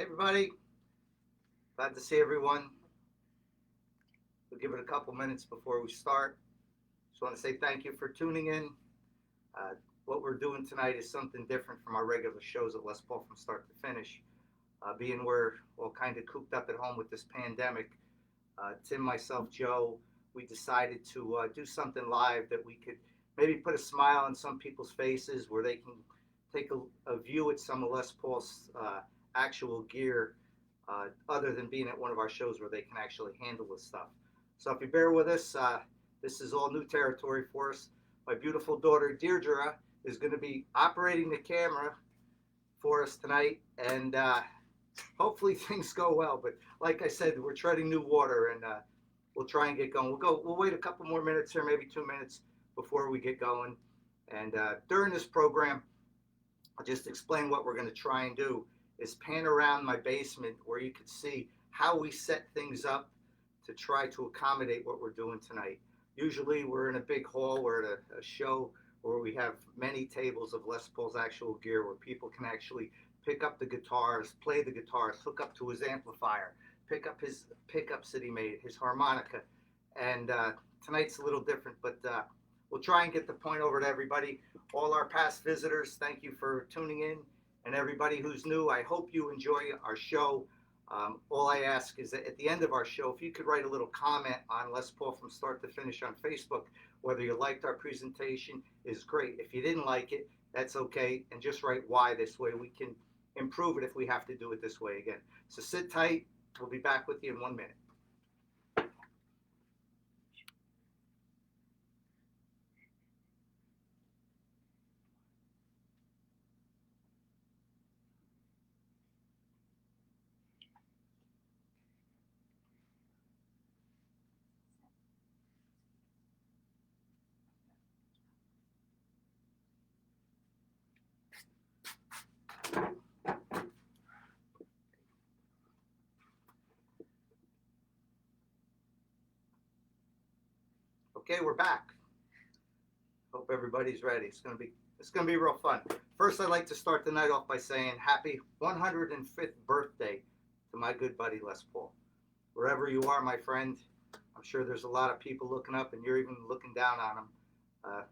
Hey everybody, glad to see everyone. We'll give it a couple minutes before we start. Just want to say thank you for tuning in. Uh, what we're doing tonight is something different from our regular shows at Les Paul from start to finish. Being we're all kind of cooped up at home with this pandemic, Tim, myself, Joe, we decided to do something live that we could maybe put a smile on some people's faces where they can take a view at some of Les Paul's actual gear, other than being at one of our shows where they can actually handle this stuff. So if you bear with us, this is all new territory for us. My beautiful daughter Deirdre is going to be operating the camera for us tonight, and hopefully things go well. But like I said, we're treading new water, and we'll try and get going. We'll wait a couple more minutes here, maybe 2 minutes before we get going. And during this program, I'll just explain what we're going to try and do is pan around my basement where you can see how we set things up to try to accommodate what we're doing tonight. Usually we're in a big hall, we're at a show where we have many tables of Les Paul's actual gear where people can actually pick up the guitars, play the guitars, hook up to his amplifier, pick up his pickups that he made, his harmonica. And tonight's a little different, but we'll try and get the point over to everybody. All our past visitors, thank you for tuning in. And everybody who's new, I hope you enjoy our show. All I ask is that at the end of our show, if you could write a little comment on Les Paul from start to finish on Facebook, whether you liked our presentation is great. If you didn't like it, that's okay. And just write why, this way we can improve it if we have to do it this way again. So sit tight. We'll be back with you in 1 minute. Okay, we're back. Hope everybody's ready. It's gonna be real fun. First, I'd like to start the night off by saying happy 105th birthday to my good buddy Les Paul. Wherever you are, my friend, I'm sure there's a lot of people looking up, and you're even looking down on them,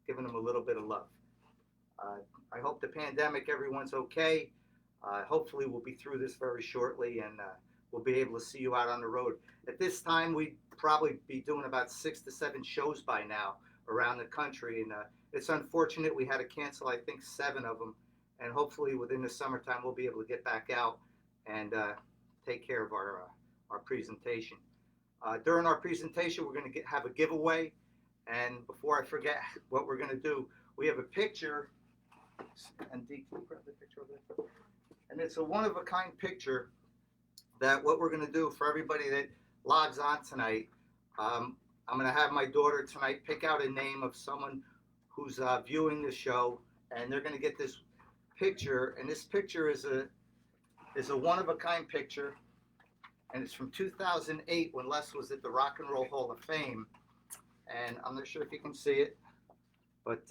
giving them a little bit of love. I hope the pandemic, everyone's okay. Hopefully, we'll be through this very shortly, and we'll be able to see you out on the road. At this time, we'd probably be doing about 6 to 7 shows by now around the country, and it's unfortunate we had to cancel, I think, 7 of them, and hopefully within the summertime we'll be able to get back out and take care of our presentation. During our presentation, we're going to have a giveaway, and before I forget what we're going to do, we have a picture, and Dee, can you grab the picture of it? And it's a one-of-a-kind picture that what we're going to do for everybody that logs on tonight, I'm going to have my daughter tonight pick out a name of someone who's viewing the show, and they're going to get this picture. And this picture is a one-of-a-kind picture, and it's from 2008 when Les was at the Rock and Roll Hall of Fame. And I'm not sure if you can see it, but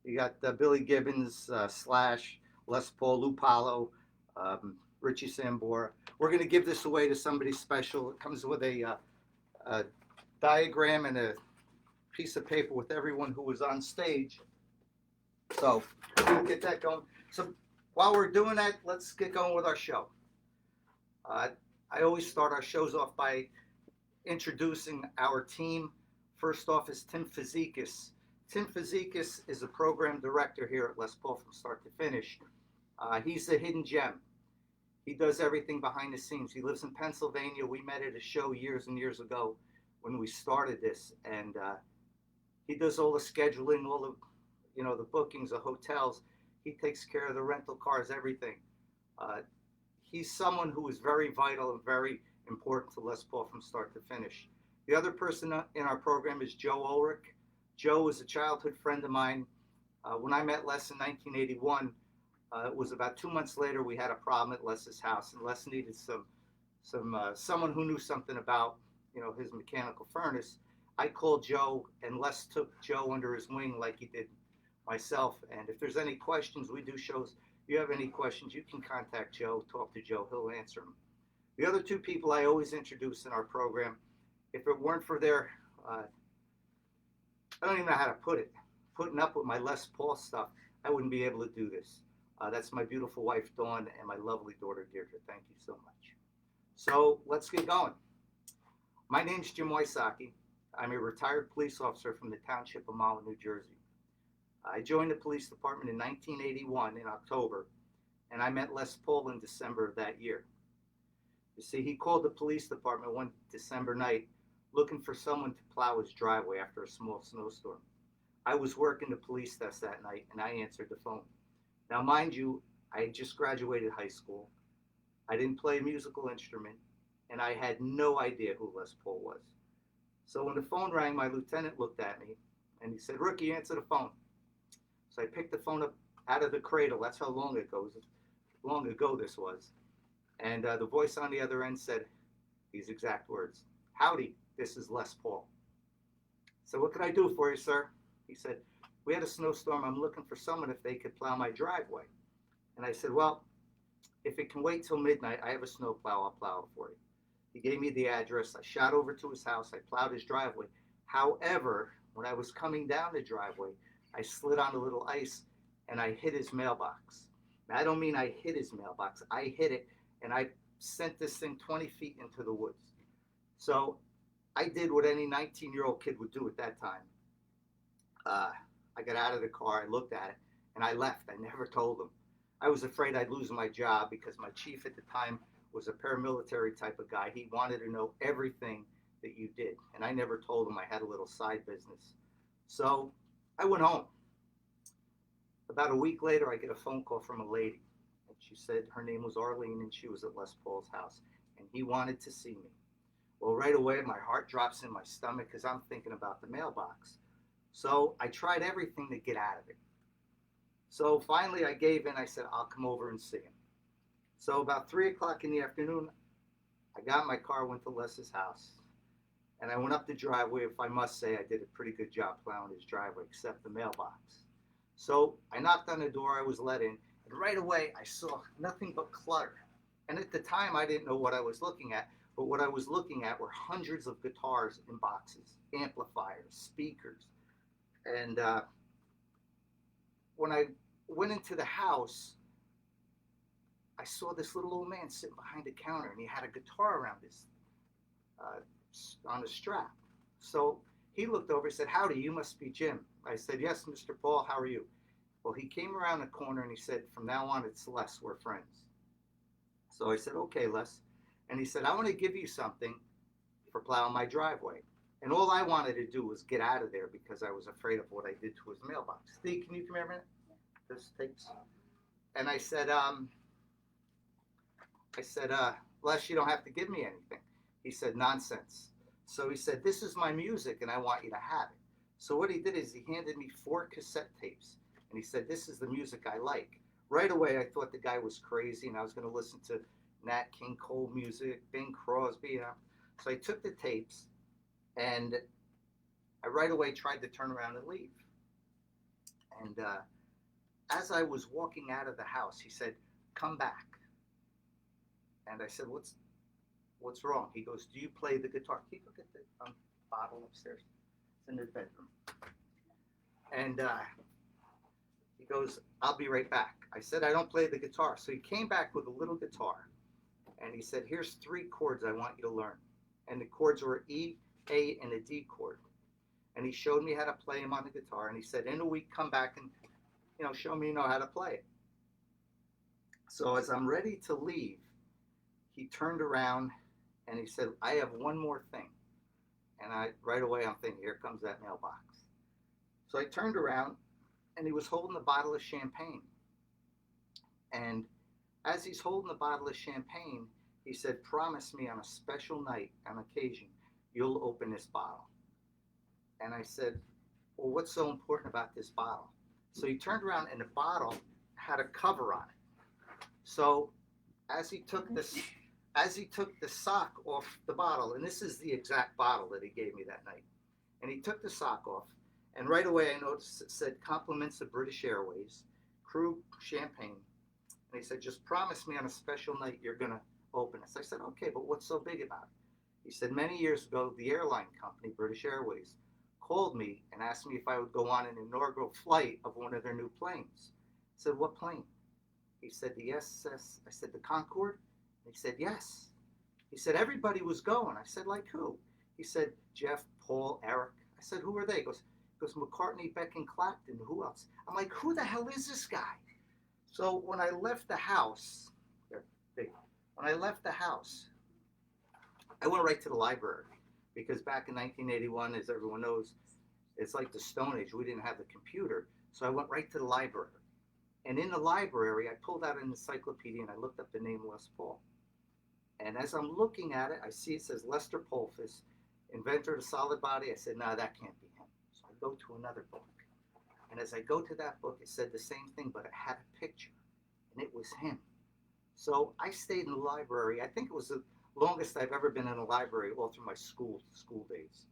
you got Billy Gibbons, Slash, Les Paul, Lou Pallo, Richie Sambora. We're going to give this away to somebody special. It comes with a diagram and a piece of paper with everyone who was on stage. So we'll get that going. So while we're doing that, let's get going with our show. I always start our shows off by introducing our team. First off is Tim Wysocki. Tim Wysocki is a program director here at Les Paul from start to finish. He's a hidden gem. He does everything behind the scenes. He lives in Pennsylvania. We met at a show years and years ago when we started this, and he does all the scheduling, all the bookings, the hotels. He takes care of the rental cars, everything. He's someone who is very vital and very important to Les Paul from start to finish. The other person in our program is Joe Ulrich. Joe is a childhood friend of mine. When I met Les in 1981, it was about 2 months later we had a problem at Les's house, and Les needed someone who knew something about his mechanical furnace. I called Joe, and Les took Joe under his wing like he did myself. And if there's any questions, we do shows If you have any questions, you can contact Joe, talk to Joe, he'll answer them. The other two people I always introduce in our program, if it weren't for their, I don't even know how to put it, putting up with my Les Paul stuff, I wouldn't be able to do this. That's my beautiful wife, Dawn, and my lovely daughter, Deirdre. Thank you so much. So let's get going. My name's Jim Wysocki. I'm a retired police officer from the township of Mahwah, New Jersey. I joined the police department in 1981 in October, and I met Les Paul in December of that year. You see, he called the police department one December night looking for someone to plow his driveway after a small snowstorm. I was working the police desk that night, and I answered the phone. Now, mind you, I had just graduated high school. I didn't play a musical instrument, and I had no idea who Les Paul was. So when the phone rang, my lieutenant looked at me, and he said, "Rookie, answer the phone." So I picked the phone up out of the cradle. That's how long ago this was. And the voice on the other end said these exact words: "Howdy, this is Les Paul." So what can I do for you, sir? He said, "We had a snowstorm. I'm looking for someone if they could plow my driveway." And I said, "Well, if it can wait till midnight, I have a snowplow. I'll plow it for you." He gave me the address. I shot over to his house. I plowed his driveway. However, when I was coming down the driveway, I slid on a little ice and I hit his mailbox. Now, I don't mean I hit his mailbox. I hit it and I sent this thing 20 feet into the woods. So I did what any 19-year-old kid would do at that time. I got out of the car, I looked at it, and I left. I never told him. I was afraid I'd lose my job because my chief at the time was a paramilitary type of guy. He wanted to know everything that you did, and I never told him I had a little side business. So I went home. About a week later, I get a phone call from a lady, and she said her name was Arlene, and she was at Les Paul's house, and he wanted to see me. Well, right away, my heart drops in my stomach because I'm thinking about the mailbox. So I tried everything to get out of it. So finally, I gave in. I said, "I'll come over and see him." So about 3 o'clock in the afternoon, I got in my car, went to Les's house, and I went up the driveway. If I must say, I did a pretty good job plowing his driveway, except the mailbox. So I knocked on the door. I was let in, and right away, I saw nothing but clutter. And at the time, I didn't know what I was looking at, but what I was looking at were hundreds of guitars in boxes, amplifiers, speakers. And when I went into the house, I saw this little old man sitting behind the counter, and he had a guitar around his, on a strap. So he looked over, he said, "Howdy, you must be Jim." I said, "Yes, Mr. Paul, how are you?" Well, he came around the corner and he said, "From now on, it's Les, we're friends." So I said, "Okay, Les." And he said, "I want to give you something for plowing my driveway." And all I wanted to do was get out of there because I was afraid of what I did to his mailbox. Steve, can you come here a minute? This takes. And I said, "Les, you don't have to give me anything." He said, "Nonsense." So he said, "This is my music and I want you to have it." So what he did is he handed me 4 cassette tapes and he said, "This is the music I like." Right away, I thought the guy was crazy and I was going to listen to Nat King Cole music, Bing Crosby, you know. So I took the tapes and I right away tried to turn around and leave. And as I was walking out of the house, he said, "Come back." And I said, What's wrong? He goes, "Do you play the guitar?" Can you look at the bottle upstairs? It's in his bedroom. And he goes, "I'll be right back." I said, "I don't play the guitar." So he came back with a little guitar. And he said, "Here's 3 chords I want you to learn." And the chords were E, A, and a D chord. And he showed me how to play them on the guitar. And he said, "In a week, come back and show me how to play it." So as I'm ready to leave, he turned around and he said, "I have one more thing." And right away I'm thinking, here comes that mailbox. So I turned around and he was holding a bottle of champagne. And as he's holding the bottle of champagne, he said, "Promise me on a special night, on occasion, you'll open this bottle." And I said, "Well, what's so important about this bottle?" So he turned around and the bottle had a cover on it. So as he took the sock off the bottle, and this is the exact bottle that he gave me that night, and he took the sock off, and right away I noticed it said "Compliments of British Airways, Crew Champagne, And he said, just promise me on a special night you're going to open it. So I said, okay, but what's so big about it? He said, many years ago, the airline company, British Airways, called me and asked me if I would go on an inaugural flight of one of their new planes. I said, what plane? He said, the SS. I said, the Concorde? And he said, yes. He said, everybody was going. I said, like who? He said, Jeff, Paul, Eric. I said, who are they? He goes McCartney, Beck, and Clapton. Who else? I'm like, who the hell is this guy? So when I left the house, I went right to the library because back in 1981, as everyone knows, it's like the Stone Age. We didn't have the computer. So I went right to the library. And in the library, I pulled out an encyclopedia and I looked up the name Les Paul. And as I'm looking at it, I see it says Lester Polfus, inventor of the solid body. I said, no, that can't be him. So I go to another book. And as I go to that book, it said the same thing, but it had a picture. And it was him. So I stayed in the library. I think it was the longest I've ever been in a library all through my school days.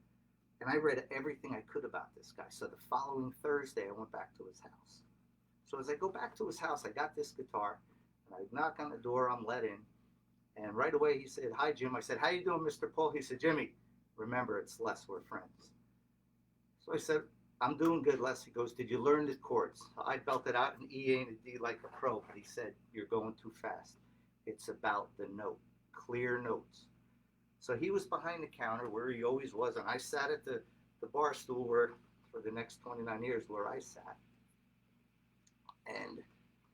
And I read everything I could about this guy. So the following Thursday, I went back to his house. So as I go back to his house, I got this guitar. And I knock on the door. I'm let in. And right away, he said, hi, Jim. I said, how you doing, Mr. Paul? He said, Jimmy, remember, it's Les. We're friends. So I said, I'm doing good, Les. He goes, did you learn the chords? I belted out an E, A, and a D like a pro. But he said, you're going too fast. It's about the note, clear notes. So he was behind the counter where he always was. And I sat at the bar stool where, for the next 29 years, where I sat. And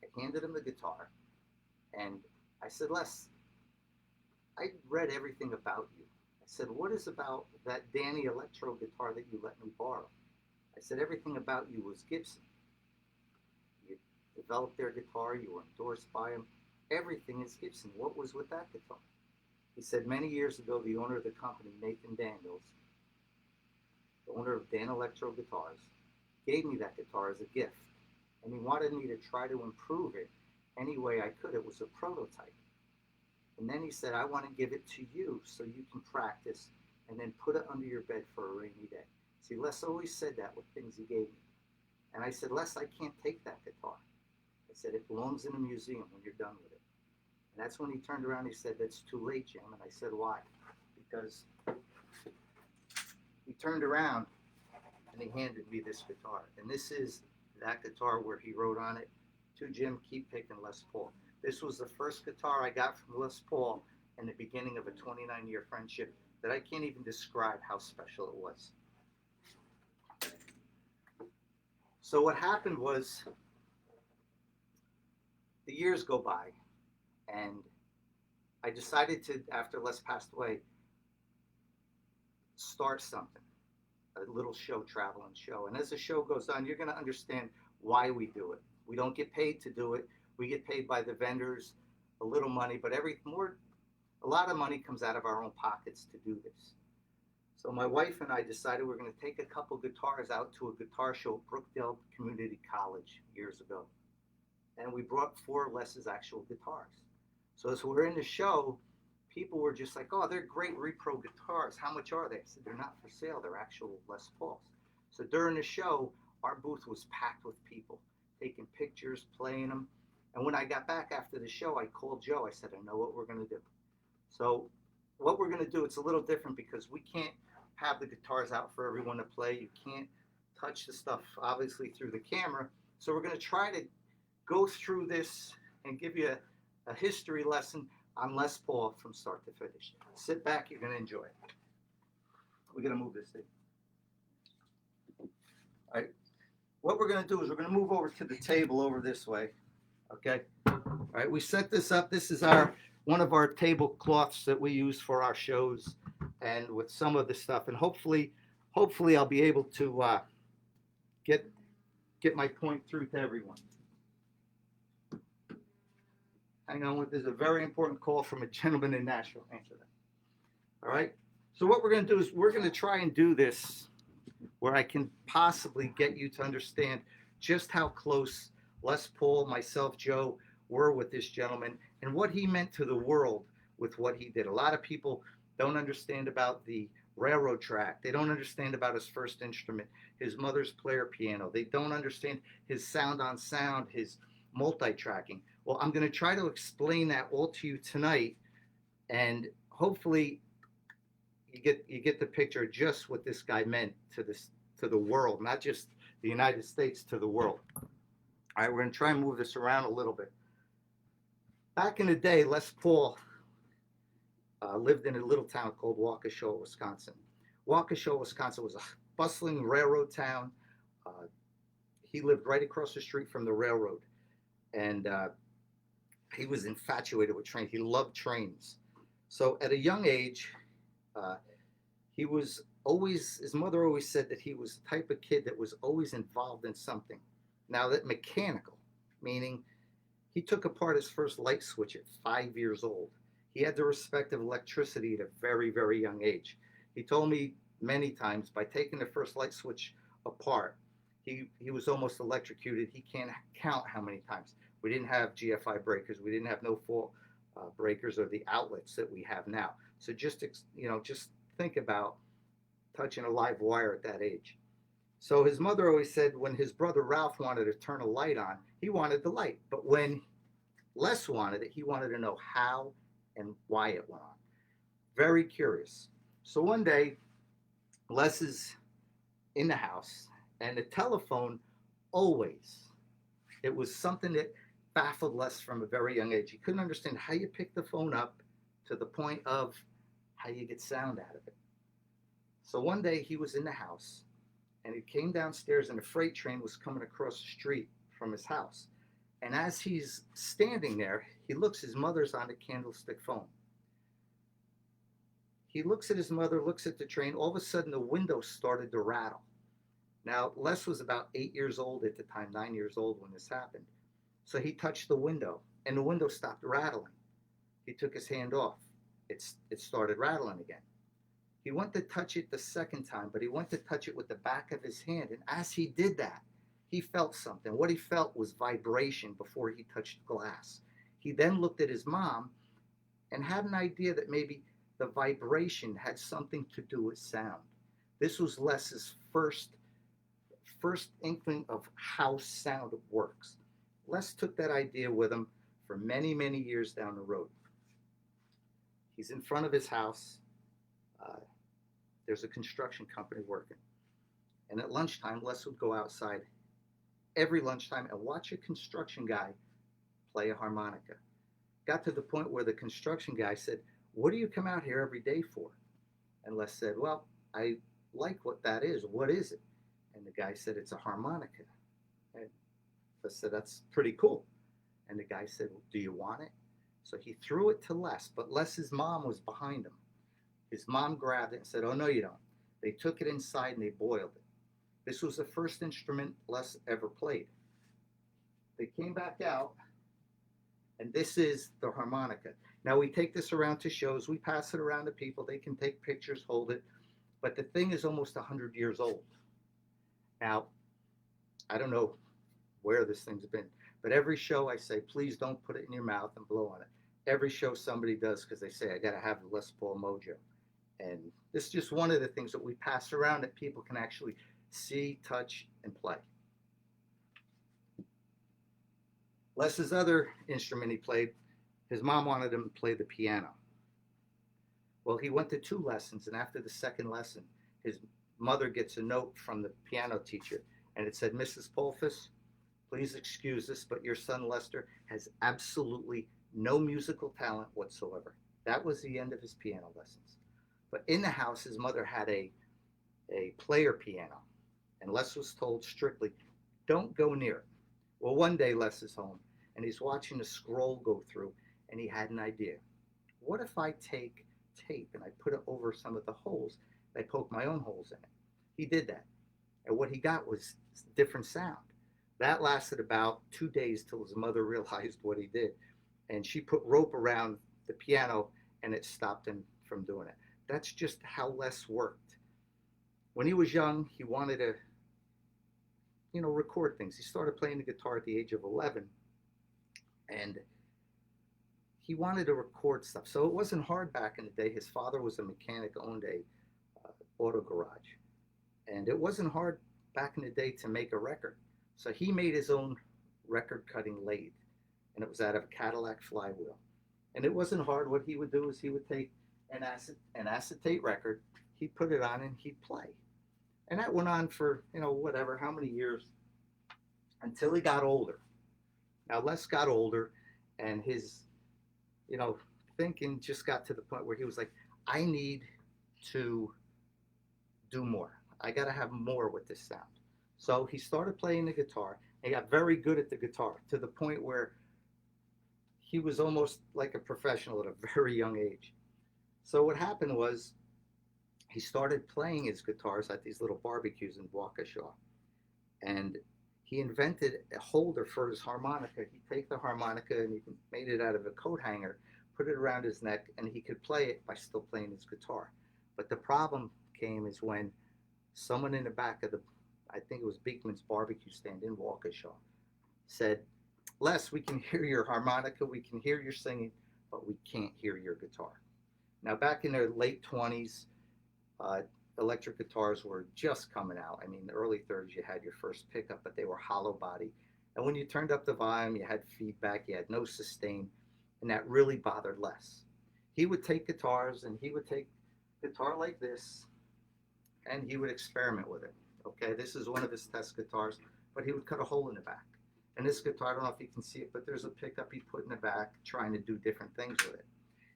I handed him the guitar. And I said, Les, I read everything about you. I said, what is about that Danny electro guitar that you let me borrow? I said, everything about you was Gibson. You developed their guitar. You were endorsed by them. Everything is Gibson. What was with that guitar? He said, many years ago, the owner of the company, Nathan Daniels, the owner of Dan Electro Guitars, gave me that guitar as a gift. And he wanted me to try to improve it any way I could. It was a prototype. And then he said, I want to give it to you so you can practice and then put it under your bed for a rainy day. See, Les always said that with things he gave me. And I said, Les, I can't take that guitar. I said, it belongs in a museum when you're done with it. And that's when he turned around and he said, that's too late, Jim. And I said, why? Because he turned around and he handed me this guitar. And this is that guitar where he wrote on it, to Jim, keep picking Les Paul. This was the first guitar I got from Les Paul in the beginning of a 29-year friendship that I can't even describe how special it was. So what happened was the years go by and I decided to, after Les passed away, start something, a little show, traveling show. And as the show goes on, you're going to understand why we do it. We don't get paid to do it. We get paid by the vendors, a little money, but a lot of money comes out of our own pockets to do this. So my wife and I decided we're going to take a couple guitars out to a guitar show at Brookdale Community College years ago. And we brought 4 of Les's actual guitars. So as we're in the show, people were just like, oh, they're great repro guitars. How much are they? I said, they're not for sale. They're actual Les Pauls. So during the show, our booth was packed with people, taking pictures, playing them. And when I got back after the show, I called Joe. I said, I know what we're going to do. So what we're going to do, it's a little different because we can't have the guitars out for everyone to play. You can't touch the stuff, obviously, through the camera. So we're going to try to go through this and give you a history lesson on Les Paul from start to finish. Sit back. You're going to enjoy it. We're going to move this thing. All right. What we're going to do is we're going to move over to the table over this way. Okay. All right. We set this up. This is one of our tablecloths that we use for our shows, and with some of the stuff. And hopefully, I'll be able to get my point through to everyone. Hang on. There's a very important call from a gentleman in Nashville. Answer that. All right. So what we're going to do is we're going to try and do this where I can possibly get you to understand just how close Les Paul, myself, Joe, were with this gentleman and what he meant to the world with what he did. A lot of people don't understand about the railroad track. They don't understand about his first instrument, his mother's player piano. They don't understand his sound on sound, his multi-tracking. Well, I'm going to try to explain that all to you tonight, and hopefully you get the picture of just what this guy meant to the world, not just the United States, to the world. All right, we're going to try and move this around a little bit. Back in the day, Les Paul lived in a little town called Waukesha, Wisconsin. Waukesha, Wisconsin was a bustling railroad town. Uh, he lived right across the street from the railroad, and he was infatuated with trains. He loved trains. So at a young age, uh, he was always, his mother always said that he was the type of kid that was always involved in something. Now, that mechanical, meaning he took apart his first light switch at 5 years old. He had the respect of electricity at a very, very young age. He told me many times by taking the first light switch apart, he was almost electrocuted. He can't count how many times. We didn't have GFI breakers. We didn't have no fault breakers or the outlets that we have now. So just think about touching a live wire at that age. So his mother always said when his brother Ralph wanted to turn a light on, he wanted the light. But when Les wanted it, he wanted to know how and why it went on. Very curious. So one day, Les is in the house, and the telephone always, it was something that baffled Les from a very young age. He couldn't understand how you pick the phone up to the point of how you get sound out of it. So one day he was in the house, and he came downstairs, and a freight train was coming across the street from his house. And as he's standing there, he looks, his mother's on a candlestick phone. He looks at his mother, looks at the train. All of a sudden, the window started to rattle. Now, Les was about 8 years old at the time, 9 years old when this happened. So he touched the window, and the window stopped rattling. He took his hand off. It started rattling again. He went to touch it the second time, but he went to touch it with the back of his hand. And as he did that, he felt something. What he felt was vibration before he touched glass. He then looked at his mom and had an idea that maybe the vibration had something to do with sound. This was Les's first inkling of how sound works. Les took that idea with him for many, many years down the road. He's in front of his house. There's a construction company working. And at lunchtime, Les would go outside every lunchtime and watch a construction guy play a harmonica. Got to the point where the construction guy said, "What do you come out here every day for?" And Les said, "Well, I like what that is. What is it?" And the guy said, "It's a harmonica." And Les said, "That's pretty cool." And the guy said, "Well, do you want it?" So he threw it to Les, but Les's mom was behind him. His mom grabbed it and said, "Oh, no, you don't." They took it inside and they boiled it. This was the first instrument Les ever played. They came back out, and this is the harmonica. Now, we take this around to shows. We pass it around to people. They can take pictures, hold it. But the thing is almost 100 years old. Now, I don't know where this thing's been, but every show I say, please don't put it in your mouth and blow on it. Every show somebody does because they say, I got to have the Les Paul mojo. And this is just one of the things that we pass around that people can actually see, touch, and play. Les's other instrument he played, his mom wanted him to play the piano. Well, he went to 2 lessons, and after the second lesson, his mother gets a note from the piano teacher, and it said, "Mrs. Polfus, please excuse this, but your son Lester has absolutely no musical talent whatsoever." That was the end of his piano lessons. But in the house, his mother had a player piano, and Les was told strictly, don't go near it. Well, one day Les is home, and he's watching the scroll go through, and he had an idea. What if I take tape and I put it over some of the holes, and I poke my own holes in it? He did that, and what he got was different sound. That lasted about 2 days till his mother realized what he did, and she put rope around the piano, and it stopped him from doing it. That's just how Les worked. When he was young, he wanted to, record things. He started playing the guitar at the age of 11, and he wanted to record stuff. So it wasn't hard back in the day. His father was a mechanic, owned a auto garage, and it wasn't hard back in the day to make a record. So he made his own record cutting lathe. and it was out of a Cadillac flywheel. And it wasn't hard. What he would do is he would take an acetate record, he'd put it on, and he'd play. And that went on for, whatever, how many years, until he got older. Now, Les got older, and his, thinking just got to the point where he was like, I need to do more. I got to have more with this sound. So he started playing the guitar. He got very good at the guitar to the point where he was almost like a professional at a very young age. So what happened was he started playing his guitars at these little barbecues in Waukesha. And he invented a holder for his harmonica. He'd take the harmonica and he made it out of a coat hanger, put it around his neck, and he could play it by still playing his guitar. But the problem came is when someone in the back of I think it was Beekman's barbecue stand in Waukesha, said, Les, we can hear your harmonica, we can hear your singing, but we can't hear your guitar. Now, back in the late 20s, electric guitars were just coming out. I mean, the early 30s, you had your first pickup, but they were hollow body. And when you turned up the volume, you had feedback, you had no sustain, and that really bothered Les. He would take guitars, and he would take a guitar like this, and he would experiment with it. Okay, this is one of his test guitars, but he would cut a hole in the back. And this guitar, I don't know if you can see it, but there's a pickup he put in the back trying to do different things with it.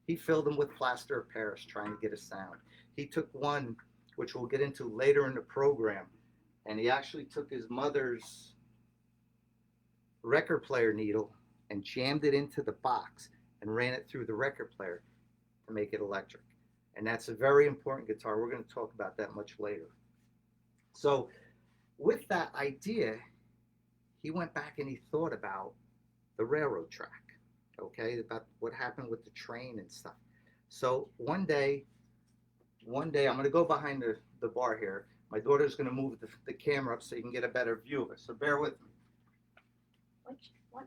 He filled them with plaster of Paris trying to get a sound. He took one, which we'll get into later in the program, and he actually took his mother's record player needle and jammed it into the box and ran it through the record player to make it electric. And that's a very important guitar. We're going to talk about that much later. So with that idea, he went back and he thought about the railroad track, okay, about what happened with the train and stuff. So one day I'm going to go behind the bar here. My daughter's going to move the camera up so you can get a better view of it. So bear with me. What?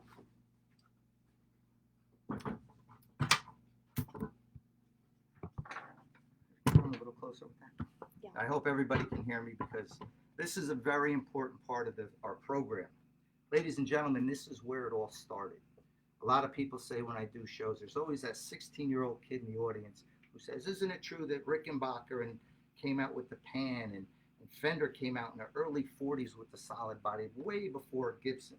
Come a little closer with that. Yeah. I hope everybody can hear me because this is a very important part of our program. Ladies and gentlemen, this is where it all started. A lot of people say when I do shows, there's always that 16-year-old kid in the audience who says, isn't it true that Rickenbacker came out with the Pan and Fender came out in the early 40s with the solid body, way before Gibson?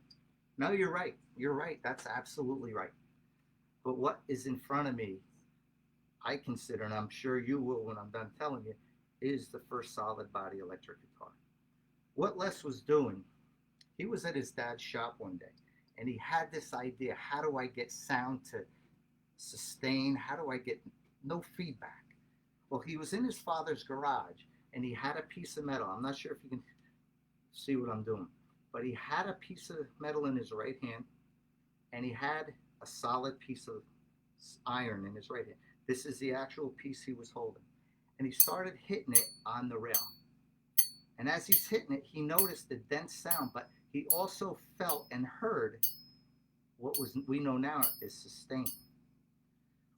No, you're right. You're right. That's absolutely right. But what is in front of me, I consider, and I'm sure you will when I'm done telling you, is the first solid body electric guitar. What Les was doing, he was at his dad's shop one day, and he had this idea, how do I get sound to sustain? How do I get no feedback? Well, he was in his father's garage, and he had a piece of metal. I'm not sure if you can see what I'm doing, but he had a piece of metal in his right hand, and he had a solid piece of iron in his right hand. This is the actual piece he was holding. And he started hitting it on the rail. And as he's hitting it, he noticed the dense sound, but he also felt and heard what we know now is sustain.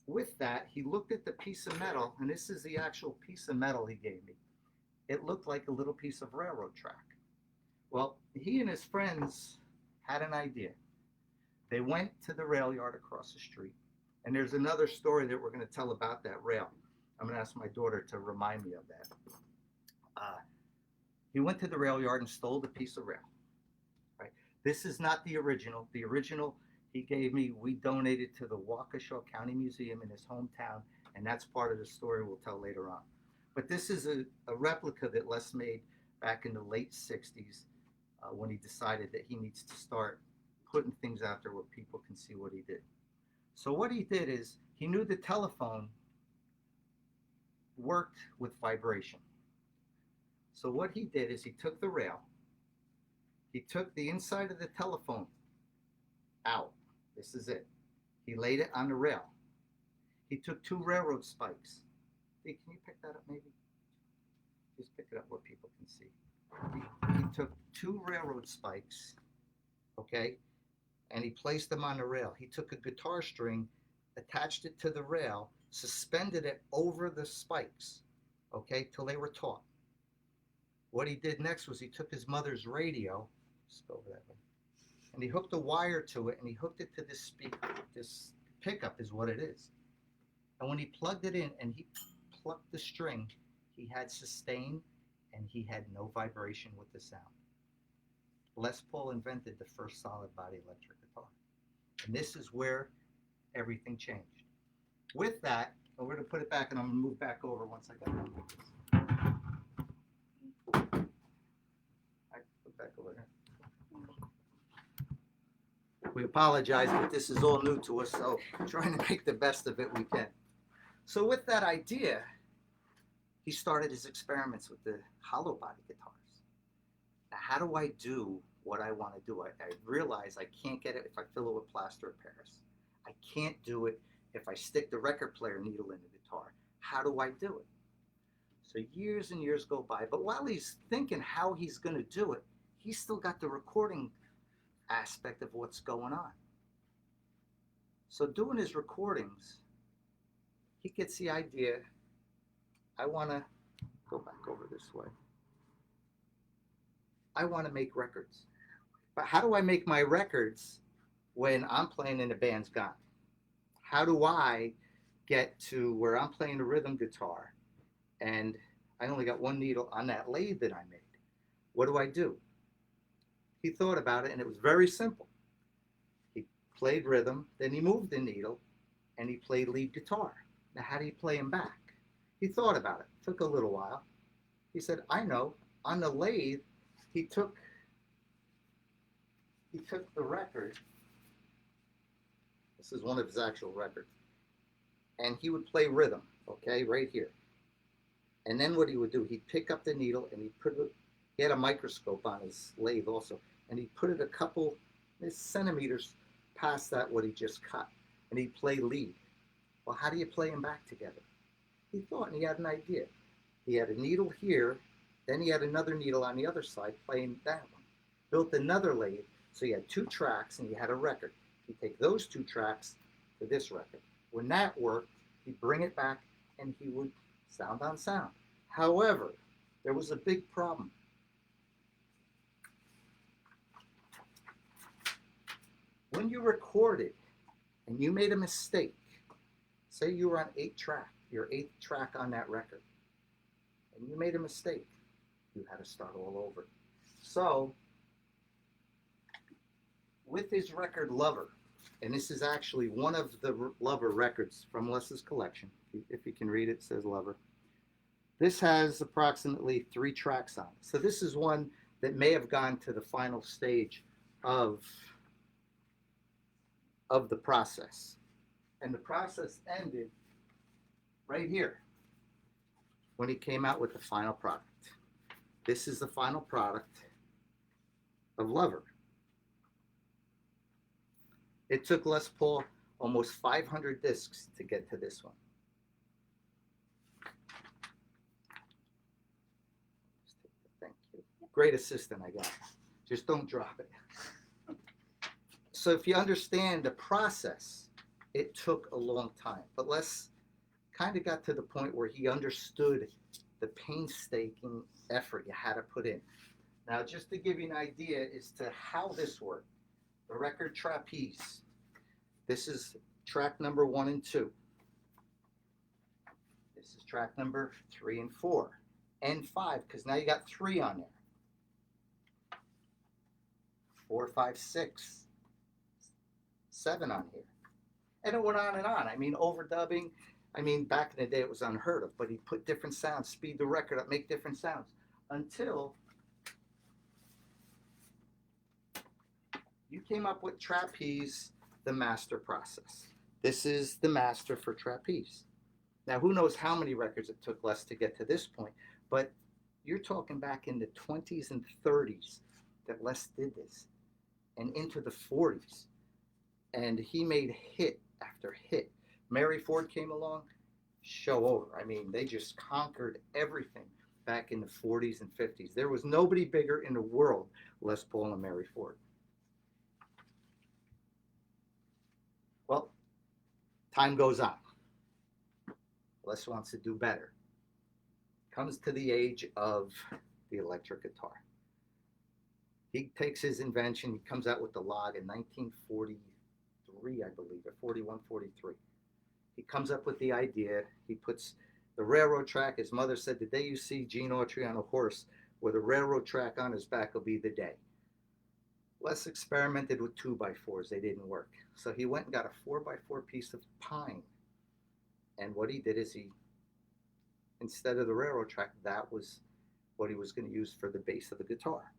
With that, he looked at the piece of metal, and this is the actual piece of metal he gave me. It looked like a little piece of railroad track. Well, he and his friends had an idea. They went to the rail yard across the street, and there's another story that we're going to tell about that rail. I'm going to ask my daughter to remind me of that. He went to the rail yard and stole the piece of rail. Right? This is not the original. The original he gave me, we donated to the Waukesha County Museum in his hometown, and that's part of the story we'll tell later on. But this is a replica that Les made back in the late 60s when he decided that he needs to start putting things out there where people can see what he did. So what he did is he knew the telephone worked with vibration. So what he did is he took the rail, he took the inside of the telephone out. This is it. He laid it on the rail. He took 2 railroad spikes. Hey, can you pick that up maybe? Just pick it up where people can see. He took 2 railroad spikes, okay, and he placed them on the rail. He took a guitar string, attached it to the rail, suspended it over the spikes, okay, till they were taut. What he did next was he took his mother's radio, just go over that way. and he hooked a wire to it, and he hooked it to this speaker. This pickup is what it is. And when he plugged it in and he plucked the string, he had sustain and he had no vibration with the sound. Les Paul invented the first solid body electric guitar. And this is where everything changed. With that, we're going to put it back, and I'm going to move back over once I got done with this. I put back over here. We apologize, but this is all new to us, so I'm trying to make the best of it we can. So with that idea, he started his experiments with the hollow body guitars. Now, how do I do what I want to do? I realize I can't get it if I fill it with plaster of Paris. I can't do it if I stick the record player needle in the guitar. How do I do it? So years and years go by, but while he's thinking how he's going to do it, he's still got the recording aspect of what's going on. So doing his recordings, he gets the idea, I want to go back over this way. I want to make records. But how do I make my records when I'm playing and the band's gone? How do I get to where I'm playing a rhythm guitar and I only got one needle on that lathe that I made? What do I do? He thought about it, and it was very simple. He played rhythm, then he moved the needle, and he played lead guitar. Now, how do you play them back? He thought about it. It took a little while. He said, I know. On the lathe, he took the record. This is one of his actual records. And he would play rhythm, okay, right here. And then what he would do, he'd pick up the needle, and he had a microscope on his lathe also, and he'd put it a couple centimeters past that what he just cut, and he'd play lead. Well, how do you play them back together? He thought, and he had an idea. He had a needle here, then he had another needle on the other side playing that one. Built another lathe, so he had two tracks, and he had a record. He'd take those two tracks to this record. When that worked, he'd bring it back, and he would sound on sound. However, there was a big problem. When you recorded and you made a mistake, say you were on 8-track, your 8th track on that record, and you made a mistake, you had to start all over. So, with his record Lover, and this is actually one of the Lover records from Les's collection, if you can read it, it says Lover. This has approximately 3 tracks on it. So this is one that may have gone to the final stage of the process. And the process ended right here when he came out with the final product. This is the final product of Lover. It took Les Paul almost 500 discs to get to this one. Thank you. Great assistant I got. Just don't drop it. So if you understand the process, it took a long time. But Les kind of got to the point where he understood the painstaking effort you had to put in. Now, just to give you an idea as to how this worked, the record Trapeze. This is track number 1 and 2. This is track number 3 and 4. And 5, because now you got 3 on there. 4, 5, 6. 7 on here. And it went on and on. I mean, overdubbing, back in the day it was unheard of, but he put different sounds, speed the record up, make different sounds, until you came up with Trapeze, the master process. This is the master for Trapeze. Now, who knows how many records it took Les to get to this point, but you're talking back in the 20s and 30s that Les did this, and into the 40s. And he made hit after hit. Mary Ford came along, show over. They just conquered everything back in the 40s and 50s. There was nobody bigger in the world, Les Paul and Mary Ford. Well, time goes on. Les wants to do better. Comes to the age of the electric guitar. He takes his invention, he comes out with the log in 1943, I believe, or 41, 43. He comes up with the idea. He puts the railroad track. His mother said, the day you see Gene Autry on a horse with a railroad track on his back will be the day. Les experimented with 2x4s. They didn't work. So he went and got a 4x4 piece of pine. And what he did is instead of the railroad track, that was what he was going to use for the base of the guitar.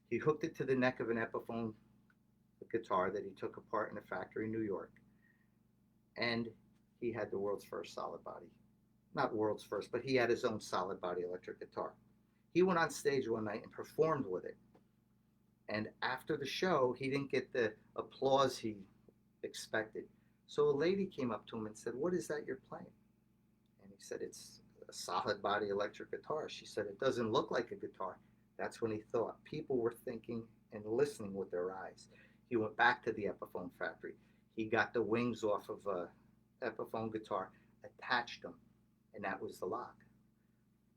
He hooked it to the neck of an Epiphone guitar that he took apart in a factory in New York. And he had the world's first solid body. Not world's first, but he had his own solid body electric guitar. He went on stage one night and performed with it. And after the show, he didn't get the applause he expected. So a lady came up to him and said, what is that you're playing? And he said, it's a solid body electric guitar. She said, it doesn't look like a guitar. That's when he thought. People were thinking and listening with their eyes. He went back to the Epiphone factory. He got the wings off of a Epiphone guitar, attached them, and that was the lock.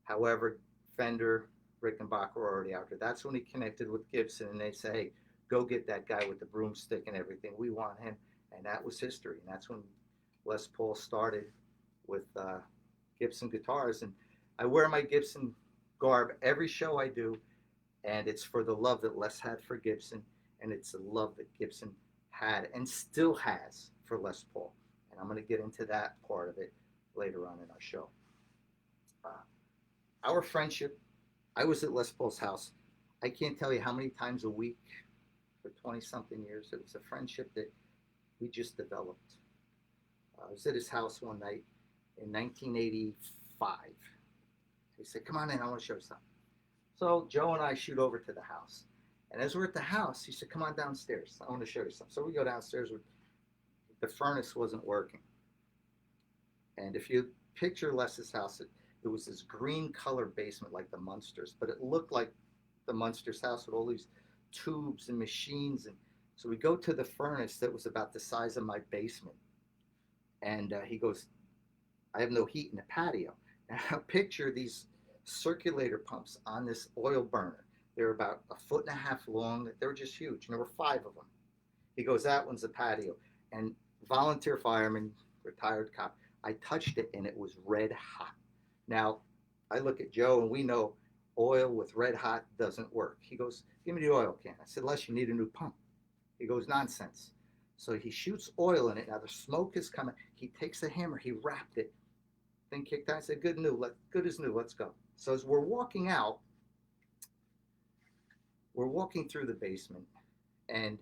However, Fender, Rickenbacker were already out there. That's when he connected with Gibson, and they say, hey, go get that guy with the broomstick and everything. We want him. And that was history. And that's when Les Paul started with Gibson guitars. And I wear my Gibson garb every show I do, and it's for the love that Les had for Gibson, and it's the love that Gibson had and still has for Les Paul. And I'm going to get into that part of it later on in our show. Our friendship, I was at Les Paul's house. I can't tell you how many times a week for 20-something years. It was a friendship that we just developed. I was at his house one night in 1985. He said, come on in, I want to show you something. So Joe and I shoot over to the house. And as we're at the house, he said, come on downstairs. I want to show you something. So we go downstairs. The furnace wasn't working. And if you picture Les's house, it was this green color basement like the Munsters, but it looked like the Munsters house with all these tubes and machines. And so we go to the furnace that was about the size of my basement. And he goes, I have no heat in the patio. Now picture these circulator pumps on this oil burner. They're about 1.5 feet long. They were just huge. And there were 5 of them. He goes, that one's the patio. And volunteer fireman, retired cop, I touched it and it was red hot. Now, I look at Joe and we know oil with red hot doesn't work. He goes, give me the oil can. I said, Les, you need a new pump. He goes, nonsense. So he shoots oil in it. Now the smoke is coming. He takes a hammer. He wrapped it. Thing kicked out. I said, good as new. Let's go. So as we're walking out, we're walking through the basement. And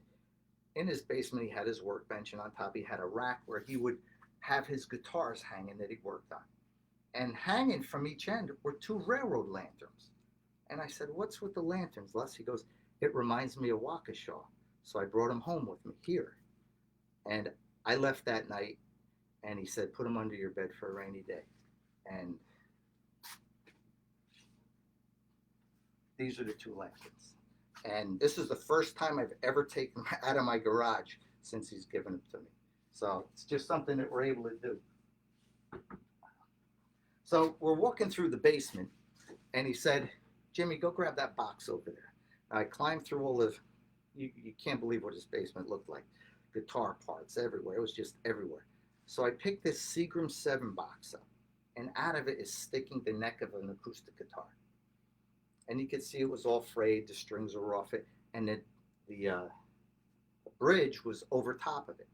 in his basement, he had his workbench. And on top, he had a rack where he would have his guitars hanging that he worked on. And hanging from each end were 2 railroad lanterns. And I said, what's with the lanterns, Les? He goes, it reminds me of Waukesha. So I brought him home with me here. And I left that night, and he said, put them under your bed for a rainy day. And these are the 2 lanterns. And this is the first time I've ever taken them out of my garage since he's given them to me. So it's just something that we're able to do. So we're walking through the basement, and he said, Jimmy, go grab that box over there. I climbed through all the, you can't believe what his basement looked like. Guitar parts everywhere. It was just everywhere. So I picked this Seagram 7 box up, and out of it is sticking the neck of an acoustic guitar. And you could see it was all frayed, the strings were off it, and the bridge was over top of it.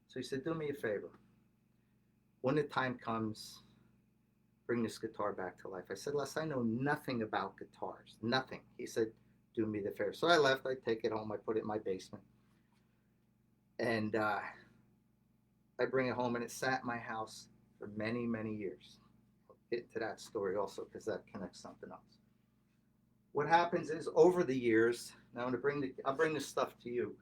So he said, do me a favor. When the time comes, bring this guitar back to life. I said, Les, I know nothing about guitars, nothing. He said, do me the favor. So I left, I take it home, I put it in my basement. And I bring it home, and it sat in my house for many, many years. I'll get into that story also because that connects something else. What happens is over the years, now I'll bring this stuff to you.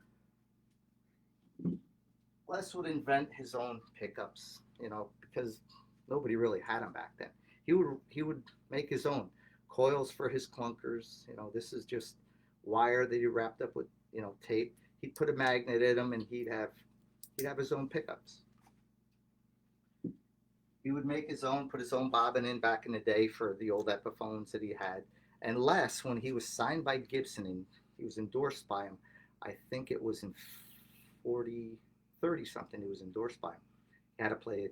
Les would invent his own pickups, because nobody really had them back then. He would make his own coils for his clunkers. This is just wire that he wrapped up with tape. He'd put a magnet in them, and he'd have his own pickups. He would make his own, put his own bobbin in back in the day for the old Epiphones that he had. And Les, when he was signed by Gibson, and he was endorsed by him. I think it was in 30 something. He was endorsed by him. He had to play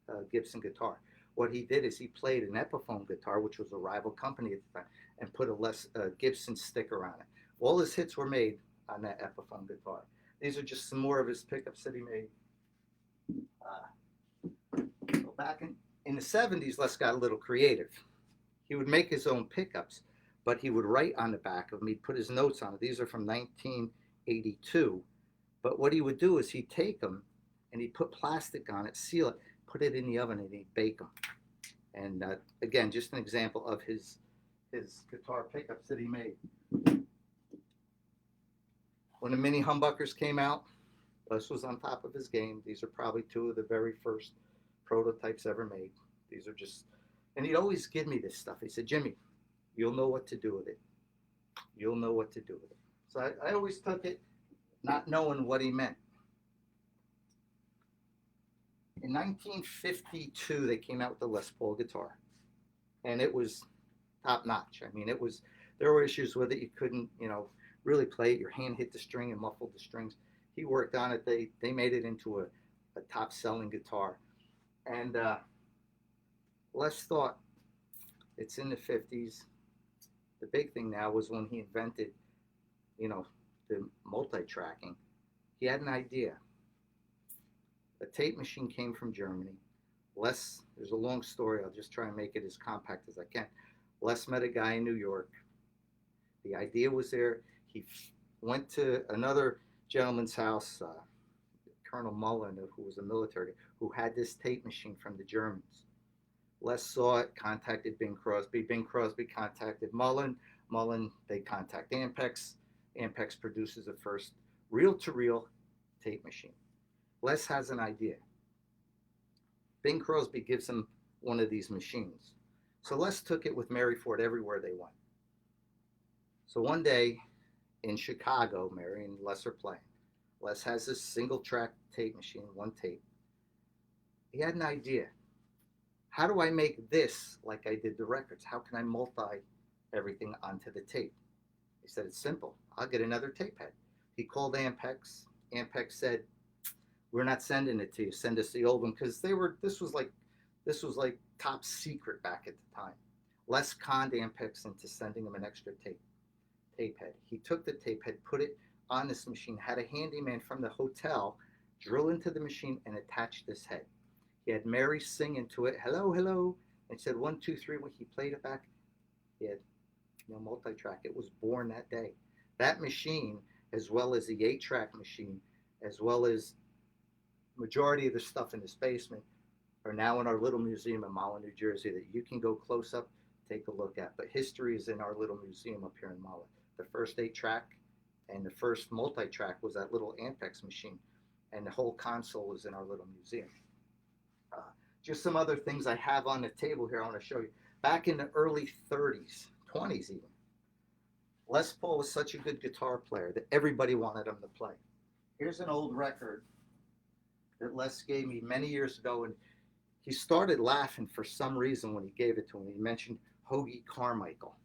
a Gibson guitar. What he did is he played an Epiphone guitar, which was a rival company at the time, and put a Gibson sticker on it. All his hits were made on that Epiphone guitar. These are just some more of his pickups that he made. So back in the 70s, Les got a little creative. He would make his own pickups, but he would write on the back of them. He'd put his notes on it. These are from 1982. But what he would do is he'd take them and he'd put plastic on it, seal it, put it in the oven, and he'd bake them. And again, just an example of his guitar pickups that he made. When the mini humbuckers came out, Les was on top of his game. These are probably two of the very first prototypes ever made. These are just, and he'd always give me this stuff. He said, Jimmy, you'll know what to do with it. You'll know what to do with it. So I always took it not knowing what he meant. In 1952, they came out with the Les Paul guitar, and it was top notch. I mean, there were issues with it. You couldn't, really play it. Your hand hit the string and muffled the strings. He worked on it. They made it into a top selling guitar. And Les thought, it's in the 50s. The big thing now was when he invented, the multi-tracking. He had an idea. A tape machine came from Germany. Les, there's a long story. I'll just try and make it as compact as I can. Les met a guy in New York. The idea was there. He went to another gentleman's house, Colonel Mullen, who was a military, who had this tape machine from the Germans. Les saw it, contacted Bing Crosby. Bing Crosby contacted Mullen. Mullen, they contact Ampex. Ampex produces the first reel-to-reel tape machine. Les has an idea. Bing Crosby gives him one of these machines. So Les took it with Mary Ford everywhere they went. So one day in Chicago, Mary and Les are playing. Les has this single track tape machine, one tape. He had an idea. How do I make this like I did the records? How can I multi everything onto the tape? He said, it's simple. I'll get another tape head. He called Ampex. Ampex said, we're not sending it to you. Send us the old one, because this was like top secret back at the time. Les conned Ampex into sending him an extra tape head. He took the tape head, put it on this machine, had a handyman from the hotel drill into the machine and attach this head. He had Mary sing into it, hello, hello, and said 1, 2, 3. When he played it back, he had multi-track. It was born that day. That machine, as well as the 8-track machine, as well as majority of the stuff in this basement, are now in our little museum in Mahwah, New Jersey, that you can go close up, take a look at. But history is in our little museum up here in Mahwah. The first 8-track and the first multi-track was that little Ampex machine, and the whole console is in our little museum. Just some other things I have on the table here I want to show you. Back in the early 30s, 20s even, Les Paul was such a good guitar player that everybody wanted him to play. Here's an old record that Les gave me many years ago, and he started laughing for some reason when he gave it to me. He mentioned Hoagie Carmichael.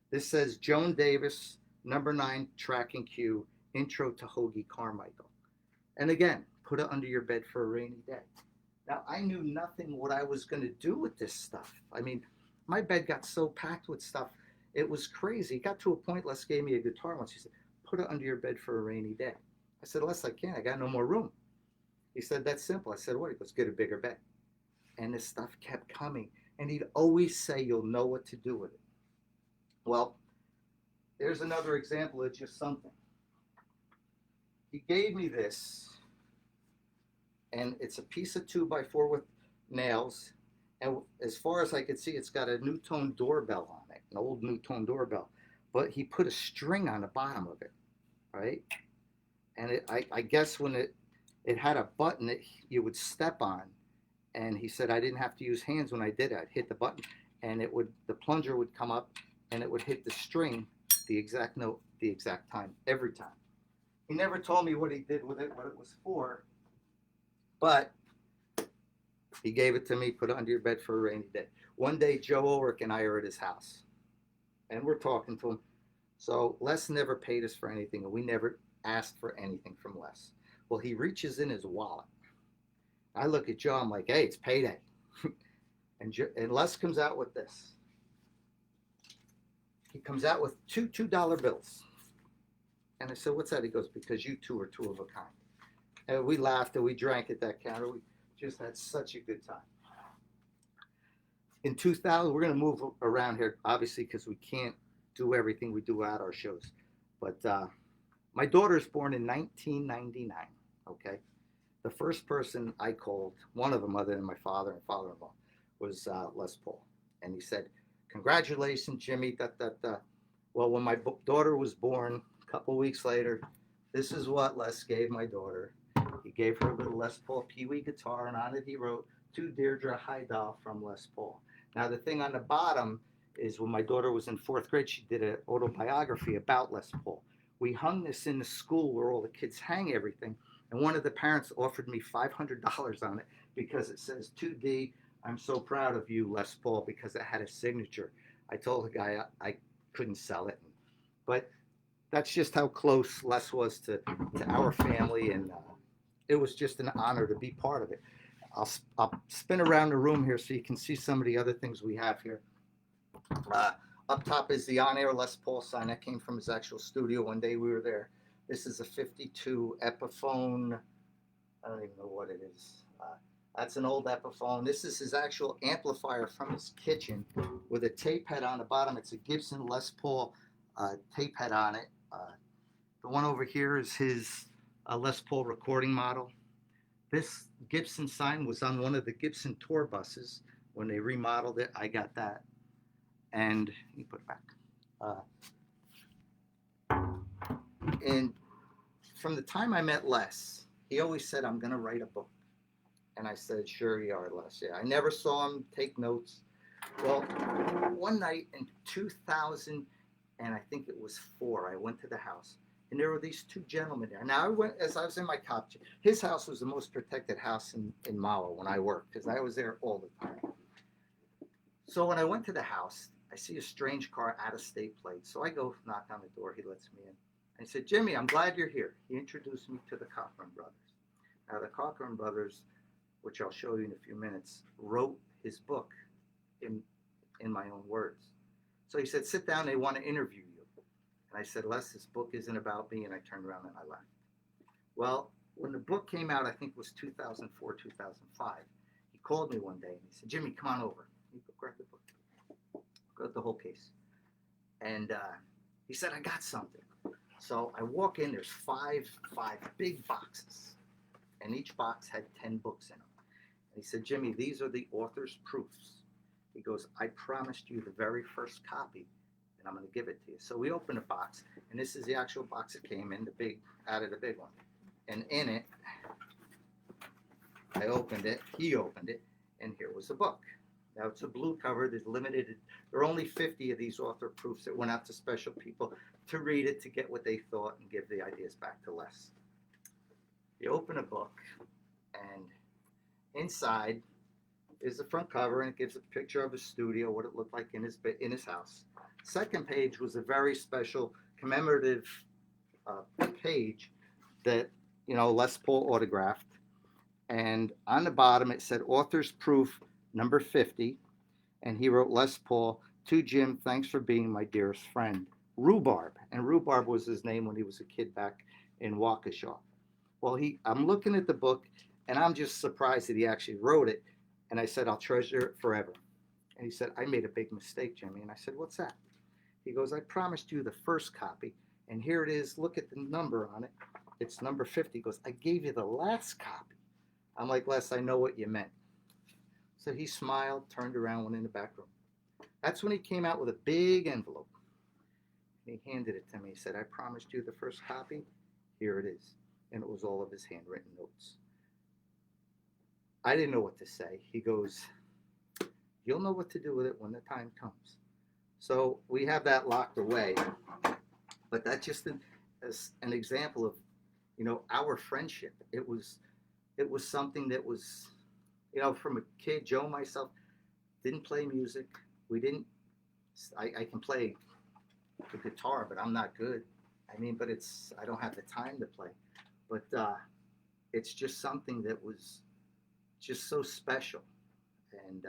This says Joan Davis, number 9, tracking cue, intro to Hoagie Carmichael. And again, put it under your bed for a rainy day. Now, I knew nothing what I was going to do with this stuff. I mean, my bed got so packed with stuff, it was crazy. It got to a point, Les gave me a guitar once. He said, put it under your bed for a rainy day. I said, Les, I can't. I got no more room. He said, that's simple. I said, what? He goes, get a bigger bed. And this stuff kept coming. And he'd always say, you'll know what to do with it. Well, there's another example of just something. He gave me this, and it's a piece of 2x4 with nails. And as far as I could see, it's got a new-tone doorbell on it, an old new-tone doorbell. But he put a string on the bottom of it, right? And I guess when it had a button that you would step on, and he said I didn't have to use hands when I did it. I'd hit the button, and the plunger would come up, and it would hit the string, the exact note, the exact time, every time. He never told me what he did with it, what it was for, but he gave it to me, put it under your bed for a rainy day. One day, Joe Ulrich and I are at his house, and we're talking to him. So Les never paid us for anything, and we never asked for anything from Les. Well, he reaches in his wallet. I look at Joe. I'm like, "Hey, it's payday," and Les comes out with this. He comes out with $2 bills, and I said, "What's that?" He goes, "Because you two are two of a kind." And we laughed and we drank at that counter. We just had such a good time. In 2000, we're going to move around here, obviously, because we can't do everything we do at our shows. But my daughter's born in 1999. Okay, the first person I called, one of them other than my father and father-in-law, was Les Paul, and he said, "Congratulations, Jimmy." Da, da, da. Well, when my daughter was born, a couple weeks later, this is what Les gave my daughter. He gave her a little Les Paul Pee Wee guitar, and on it he wrote, "To Deirdre Heidel from Les Paul." Now, the thing on the bottom is when my daughter was in fourth grade, she did an autobiography about Les Paul. We hung this in the school where all the kids hang everything, and one of the parents offered me $500 on it because it says, "To D, I'm so proud of you, Les Paul," because it had a signature. I told the guy I couldn't sell it, but that's just how close Les was to our family, and it was just an honor to be part of it. I'll spin around the room here so you can see some of the other things we have here. Up top is the on-air Les Paul sign that came from his actual studio one day we were there. This is a 52 Epiphone. I don't even know what it is. That's an old Epiphone. This is his actual amplifier from his kitchen with a tape head on the bottom. It's a Gibson Les Paul tape head on it. The one over here is his Les Paul recording model. This Gibson sign was on one of the Gibson tour buses. When they remodeled it, I got that. And you put it back. And from the time I met Les, he always said, "I'm going to write a book." And I said, "Sure you are, Les." Yeah, I never saw him take notes. Well, one night in 2000, and I think it was 4, I went to the house. And there were these two gentlemen there. Now, as I was in my cop, his house was the most protected house in Mahwah when I worked, because I was there all the time. So when I went to the house, I see a strange car, out-of-state plate. So I go knock on the door. He lets me in. I said, "Jimmy, I'm glad you're here." He introduced me to the Cochran brothers. Now, the Cochran brothers, which I'll show you in a few minutes, wrote his book in my own words. So he said, "Sit down. They want to interview you." And I said, "Les, this book isn't about me." And I turned around and I left. Well, when the book came out, I think it was 2004, 2005, he called me one day and he said, "Jimmy, come on over." He grabbed the book, got the whole case. And he said, "I got something." So I walk in, there's five big boxes. And each box had 10 books in them. And he said, "Jimmy, these are the author's proofs." He goes, "I promised you the very first copy, and I'm going to give it to you." So we opened a box, and this is the actual box it came in, out of the big one. And in it, I opened it, he opened it, and here was the book. Now it's a blue cover. There's limited. There are only 50 of these author proofs that went out to special people to read it, to get what they thought, and give the ideas back to Les. You open a book, and inside is the front cover, and it gives a picture of his studio, what it looked like in his house. Second page was a very special commemorative page that Les Paul autographed, and on the bottom it said author's proof number 50, and he wrote, "Les Paul, to Jim, thanks for being my dearest friend, Rhubarb." And Rhubarb was his name when he was a kid back in Waukesha. Well, I'm looking at the book, and I'm just surprised that he actually wrote it. And I said, "I'll treasure it forever." And he said, "I made a big mistake, Jimmy." And I said, "What's that?" He goes, "I promised you the first copy, and here it is. Look at the number on it. It's number 50. He goes, "I gave you the last copy." I'm like, "Les, I know what you meant." So he smiled, turned around, went in the back room. That's when he came out with a big envelope. He handed it to me. He said, "I promised you the first copy. Here it is." And it was all of his handwritten notes. I didn't know what to say. He goes, "You'll know what to do with it when the time comes." So we have that locked away. But that's just an example of, our friendship. It was something that was, from a kid, Joe and myself didn't play music. We didn't. I can play the guitar, but I'm not good. I mean, but I don't have the time to play. But it's just something that was just so special. And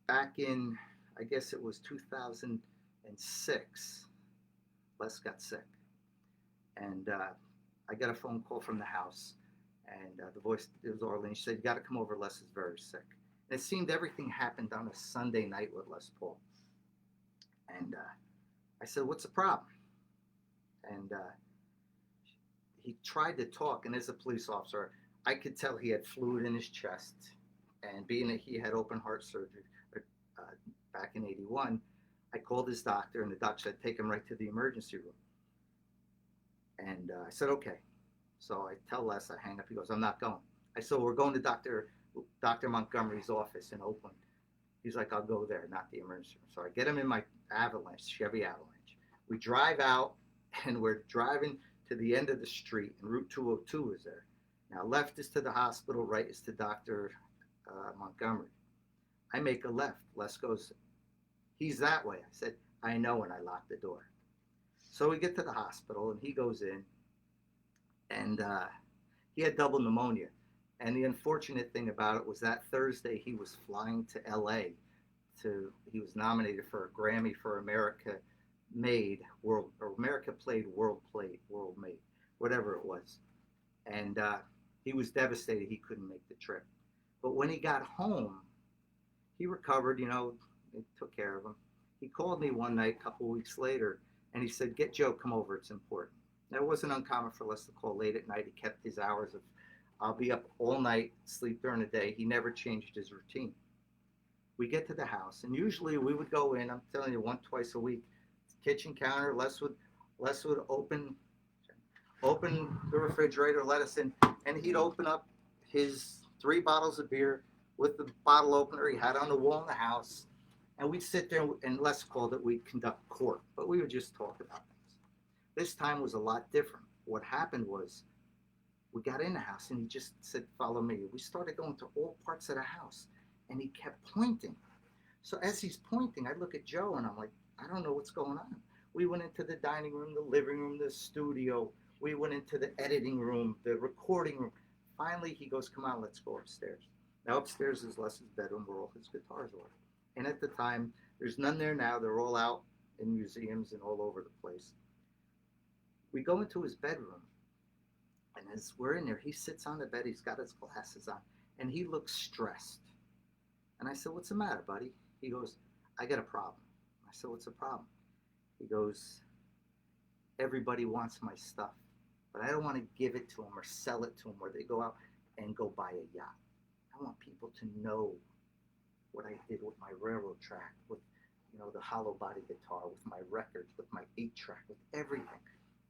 back in, I guess it was 2006, Les got sick. And I got a phone call from the house. And the voice, it was Orly. She said, "You got to come over. Les is very sick." And it seemed everything happened on a Sunday night with Les Paul. And I said, "What's the problem?" And he tried to talk. And as a police officer, I could tell he had fluid in his chest. And being that he had open heart surgery uh, back in '81, I called his doctor, and the doctor said, "Take him right to the emergency room." And I said, "Okay." So I tell Les, I hang up. He goes, "I'm not going." I said, "We're going to Dr. Montgomery's office in Oakland." He's like, "I'll go there, not the emergency room." So I get him in my Chevy Avalanche. We drive out, and we're driving to the end of the street, and Route 202 is there. Now, left is to the hospital, right is to Dr. Montgomery. I make a left. Les goes, "He's that way." I said, "I know," and I locked the door. So we get to the hospital, and he goes in, and he had double pneumonia. And the unfortunate thing about it was that Thursday he was flying to LA he was nominated for a Grammy for America Played World Made, whatever it was. And he was devastated he couldn't make the trip. But when he got home, he recovered, they took care of him. He called me one night, a couple of weeks later, and he said, "Get Joe, come over, it's important." Now, it wasn't uncommon for Les to call late at night. He kept his hours of, I'll be up all night, sleep during the day. He never changed his routine. We get to the house, and usually we would go in, I'm telling you, twice a week, kitchen counter. Les would open the refrigerator, let us in, and he'd open up his 3 bottles of beer with the bottle opener he had on the wall in the house, and we'd sit there, and Les called it, we'd conduct court, but we would just talk about things. This time was a lot different. What happened was, we got in the house, and he just said, "Follow me." We started going to all parts of the house, and he kept pointing. So as he's pointing, I look at Joe, and I'm like, I don't know what's going on. We went into the dining room, the living room, the studio. We went into the editing room, the recording room. Finally, he goes, "Come on, let's go upstairs." Now, upstairs is Les's bedroom where all his guitars were. And at the time, there's none there now. They're all out in museums and all over the place. We go into his bedroom, and as we're in there, he sits on the bed. He's got his glasses on, and he looks stressed. And I said, "What's the matter, buddy?" He goes, "I got a problem." I said, "What's the problem?" He goes, "Everybody wants my stuff, but I don't want to give it to them or sell it to them where they go out and go buy a yacht. I want people to know what I did with my railroad track, with the hollow body guitar, with my records, with my 8-track, with everything."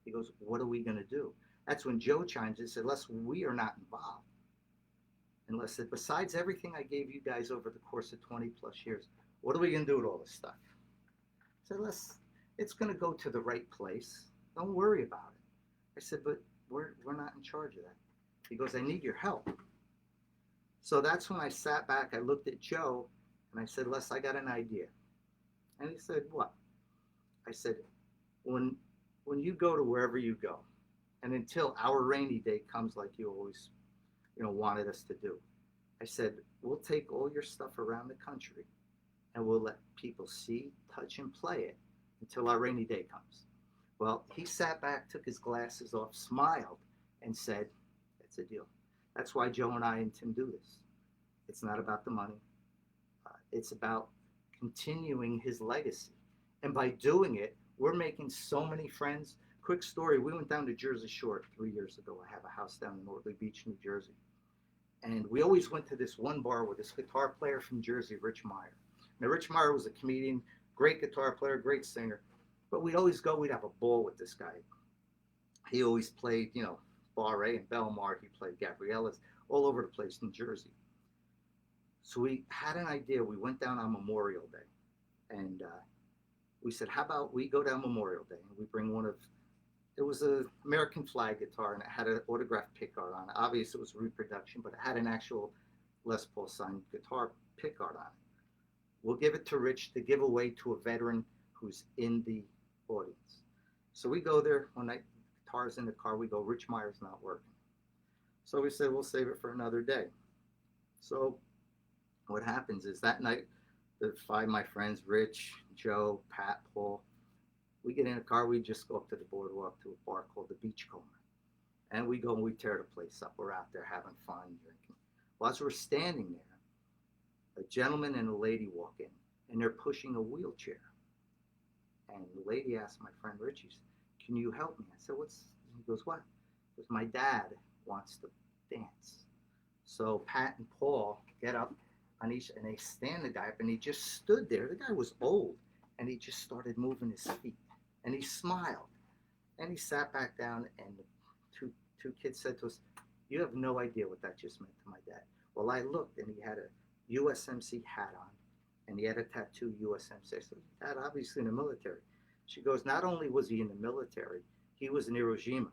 He goes, "What are we going to do?" That's when Joe chimes in and said, "Les, we are not involved." And Les said, "Besides everything I gave you guys over the course of 20 plus years, what are we going to do with all this stuff?" I said, "Les, it's going to go to the right place. Don't worry about it." I said, "But we're not in charge of that." He goes, "I need your help." So that's when I sat back, I looked at Joe, and I said, "Les, I got an idea." And he said, "What?" I said, when you go to wherever you go, and until our rainy day comes like you always wanted us to do, I said, we'll take all your stuff around the country, and we'll let people see, touch, and play it until our rainy day comes. Well, he sat back, took his glasses off, smiled, and said, "It's a deal." That's why Joe and I and Tim do this. It's not about the money. It's about continuing his legacy. And by doing it, we're making so many friends. Quick story, we went down to Jersey Shore 3 years ago. I have a house down in Nortley Beach, New Jersey. And we always went to this one bar with this guitar player from Jersey, Rich Meyer. Now, Rich Meyer was a comedian, great guitar player, great singer. But we'd always go, we'd have a ball with this guy. He always played, Barre and Belmar. He played Gabriella's all over the place in Jersey. So we had an idea. We went down on Memorial Day. And we said, how about we go down Memorial Day and we bring it was an American flag guitar, and it had an autographed pickguard on it. Obviously, it was reproduction, but it had an actual Les Paul signed guitar pickguard on it. We'll give it to Rich to give away to a veteran who's in the audience. So we go there one night, guitar's in the car, we go, Rich Meyer's not working. So we said, we'll save it for another day. So what happens is that night, the five, my friends, Rich, Joe, Pat, Paul, we get in a car, we just go up to the boardwalk to a bar called the Beachcomber. And we go and we tear the place up. We're out there having fun, drinking. Well, as we're standing there, a gentleman and a lady walk in, and they're pushing a wheelchair. And the lady asked my friend Richie, can you help me? I said, what's, he goes, what? He goes, my dad wants to dance. So Pat and Paul get up on each, and they stand the guy up, and he just stood there. The guy was old, and he just started moving his feet, and he smiled, and he sat back down, and the two kids said to us, you have no idea what that just meant to my dad. Well, I looked, and he had a USMC hat on, and he had a tattoo USMC. I said, Dad, obviously in the military. She goes, not only was he in the military, he was in Hiroshima.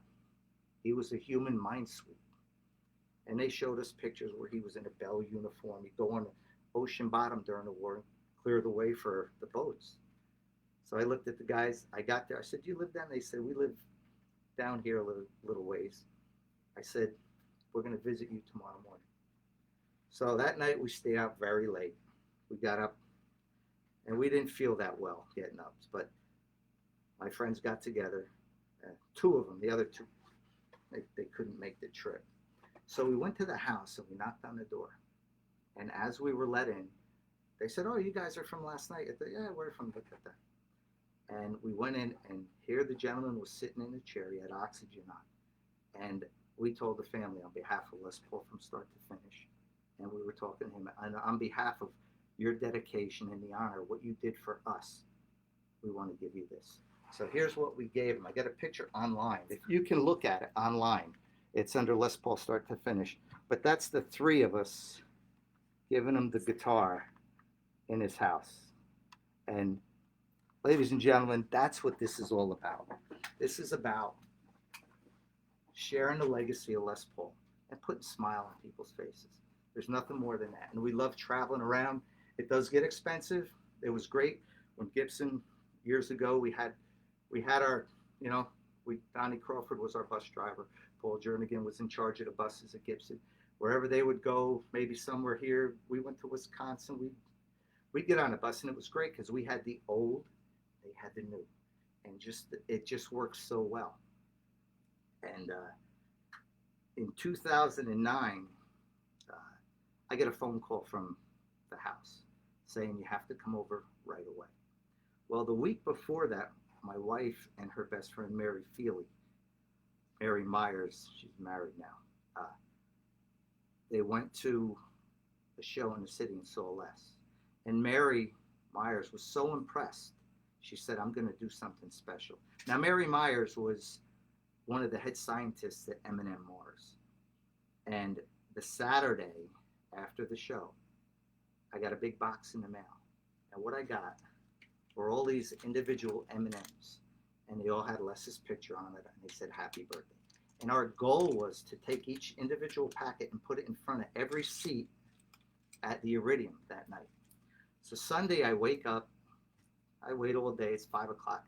He was a human minesweeper. And they showed us pictures where he was in a Bell uniform. He'd go on the ocean bottom during the war and clear the way for the boats. So I looked at the guys. I got there. I said, do you live down? They said, we live down here a little ways. I said, we're going to visit you tomorrow morning. So that night we stayed out very late. We got up, and we didn't feel that well getting up. But my friends got together, two of them, the other two, they couldn't make the trip. So we went to the house, and we knocked on the door. And as we were let in, they said, oh, you guys are from last night? I said, yeah, we're from da. And we went in, and here the gentleman was sitting in a chair. He had oxygen on. And we told the family on behalf of Les Paul from start to finish. And we were talking to him. And on behalf of your dedication and the honor, what you did for us, we want to give you this. So here's what we gave him. I got a picture online. If you can look at it online, it's under Les Paul start to finish. But that's the three of us giving him the guitar in his house. And ladies and gentlemen, that's what this is all about. This is about sharing the legacy of Les Paul and putting a smile on people's faces. There's nothing more than that. And we love traveling around. It does get expensive. It was great when Gibson, years ago, we had our, Donnie Crawford was our bus driver. Paul Jernigan was in charge of the buses at Gibson. Wherever they would go, maybe somewhere here, we went to Wisconsin, we'd get on a bus, and it was great because we had the old, they had the new. And it just works so well. And in 2009, I get a phone call from the house saying you have to come over right away. Well, the week before that, my wife and her best friend, Mary Myers, she's married now, they went to a show in the city and saw Les. And Mary Myers was so impressed, she said, I'm going to do something special. Now, Mary Myers was one of the head scientists at M&M Mars. And the Saturday after the show, I got a big box in the mail. And what I got were all these individual M&Ms. And they all had Les's picture on it, and they said, happy birthday. And our goal was to take each individual packet and put it in front of every seat at the Iridium that night. So Sunday, I wake up, I wait all day, it's 5 o'clock.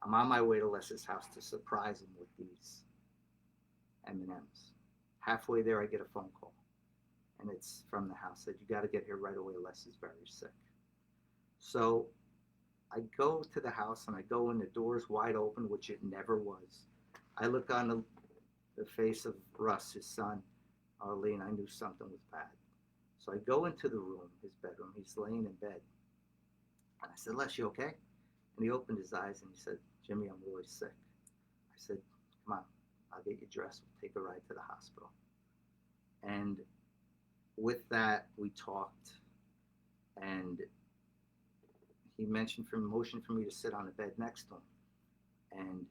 I'm on my way to Les's house to surprise him with these M&Ms. Halfway there, I get a phone call, and it's from the house. Said, you got to get here right away, Les is very sick. So I go to the house, and I go in, the door's wide open, which it never was. I look on the face of Russ, his son, Arlene. I knew something was bad. So I go into the room, his bedroom. He's laying in bed. And I said, Les, you okay? And he opened his eyes, and he said, Jimmy, I'm really sick. I said, come on, I'll get you dressed. We'll take a ride to the hospital. And with that, we talked, and he motioned for me to sit on the bed next to him. And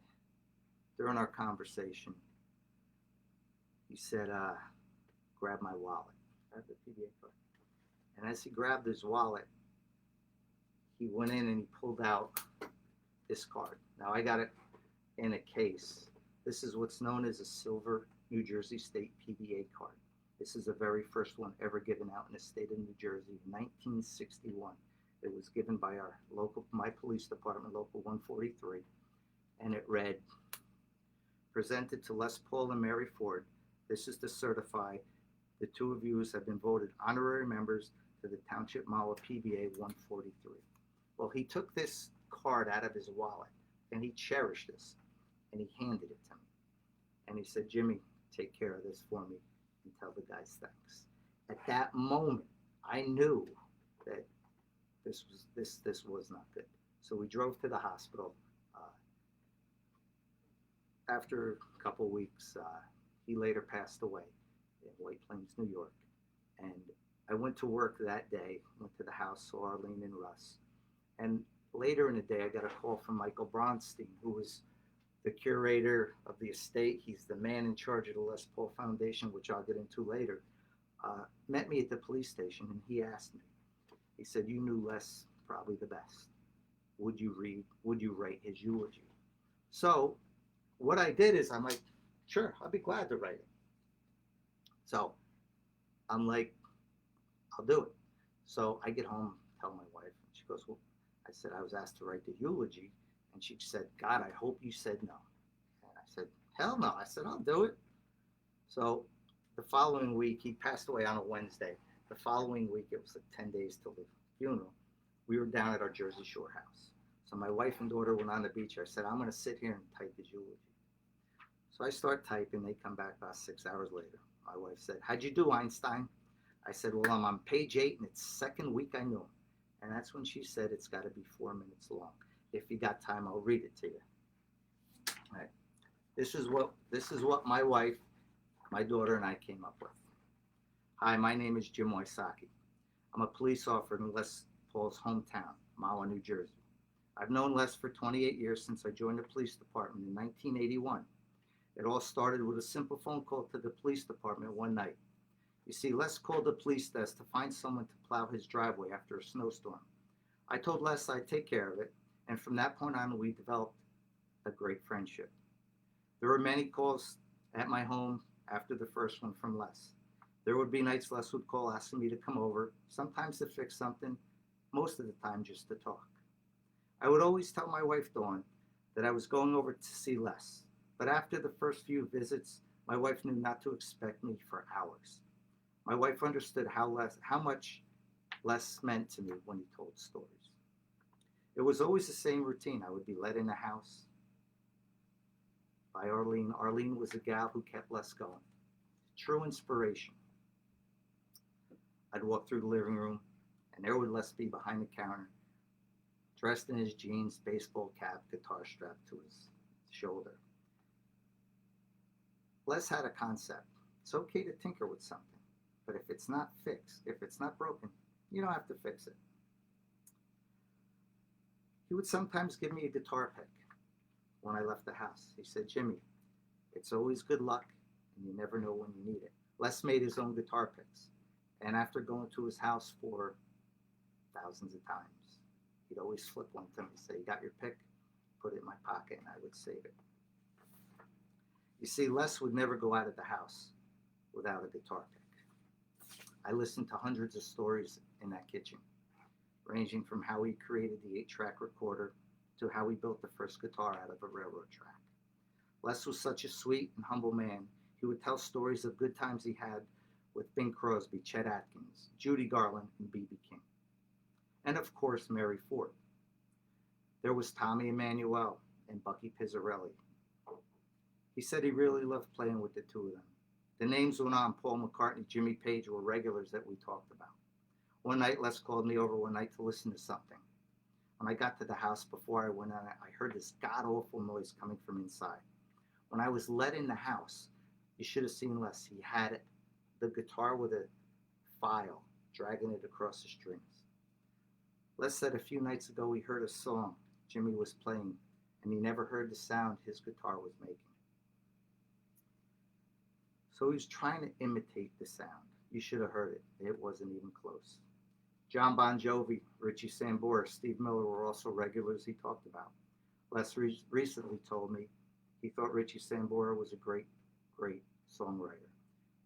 during our conversation, he said, grab my wallet. Grab the PBA card. And as he grabbed his wallet, he went in and he pulled out this card. Now, I got it in a case. This is what's known as a silver New Jersey State PBA card. This is the very first one ever given out in the state of New Jersey, 1961. It was given by my police department, Local 143, and it read, presented to Les Paul and Mary Ford. This is to certify the two of you have been voted honorary members to the Township Mala PBA 143. Well, he took this card out of his wallet and he cherished this and he handed it to me. And he said, Jimmy, take care of this for me and tell the guys thanks. At that moment, I knew that this was not good. So we drove to the hospital. After a couple of weeks, he later passed away in White Plains, New York. And I went to work that day, went to the house, saw Arlene and Russ. And later in the day, I got a call from Michael Bronstein, who was the curator of the estate. He's the man in charge of the Les Paul Foundation, which I'll get into later. Met me at the police station, and he asked me, he said, you knew Les probably the best. Would you write his eulogy? So what I did is I'm like, sure, I'll be glad to write it. So I'm like, I'll do it. So I get home, tell my wife, and she goes, well, I said, I was asked to write the eulogy. And she said, God, I hope you said no. And I said, hell no. I said, I'll do it. So the following week, he passed away on a Wednesday. The following week, it was like 10 days till the funeral. We were down at our Jersey Shore house. So my wife and daughter went on the beach. I said, I'm going to sit here and type his eulogy. So I start typing. They come back about 6 hours later. My wife said, how'd you do, Einstein? I said, well, I'm on page 8, and it's second week I knew him. And that's when she said, it's got to be 4 minutes long. If you got time, I'll read it to you. All right. This is what my wife, my daughter, and I came up with. Hi, my name is Jim Wysocki. I'm a police officer in Les Paul's hometown, Mahwah, New Jersey. I've known Les for 28 years since I joined the police department in 1981. It all started with a simple phone call to the police department one night. You see, Les called the police desk to find someone to plow his driveway after a snowstorm. I told Les I'd take care of it, and from that point on, we developed a great friendship. There were many calls at my home after the first one from Les. There would be nights Les would call asking me to come over, sometimes to fix something, most of the time just to talk. I would always tell my wife, Dawn, that I was going over to see Les, but after the first few visits, my wife knew not to expect me for hours. My wife understood how much Les meant to me when he told stories. It was always the same routine. I would be led in the house by Arlene. Arlene was a gal who kept Les going. True inspiration. I'd walk through the living room, and there would Les be behind the counter, dressed in his jeans, baseball cap, guitar strapped to his shoulder. Les had a concept. It's okay to tinker with something, but if it's not fixed, if it's not broken, you don't have to fix it. He would sometimes give me a guitar pick when I left the house. He said, Jimmy, it's always good luck, and you never know when you need it. Les made his own guitar picks, and after going to his house for thousands of times, he'd always flip one to me and say, you got your pick? Put it in my pocket, and I would save it. You see, Les would never go out of the house without a guitar pick. I listened to hundreds of stories in that kitchen, ranging from how he created the 8-track recorder to how he built the first guitar out of a railroad track. Les was such a sweet and humble man. He would tell stories of good times he had with Bing Crosby, Chet Atkins, Judy Garland, and B.B. King. And of course, Mary Ford. There was Tommy Emmanuel and Bucky Pizzarelli. He said he really loved playing with the two of them. The names went on. Paul McCartney, Jimmy Page were regulars that we talked about. One night, Les called me over one night to listen to something. When I got to the house, before I went on it, I heard this god-awful noise coming from inside. When I was led in the house, you should have seen Les. He had the guitar with a file, dragging it across the strings. Les said a few nights ago he heard a song Jimmy was playing, and he never heard the sound his guitar was making. So he was trying to imitate the sound. You should have heard it. It wasn't even close. John Bon Jovi, Richie Sambora, Steve Miller were also regulars he talked about. Les recently told me he thought Richie Sambora was a great, great songwriter.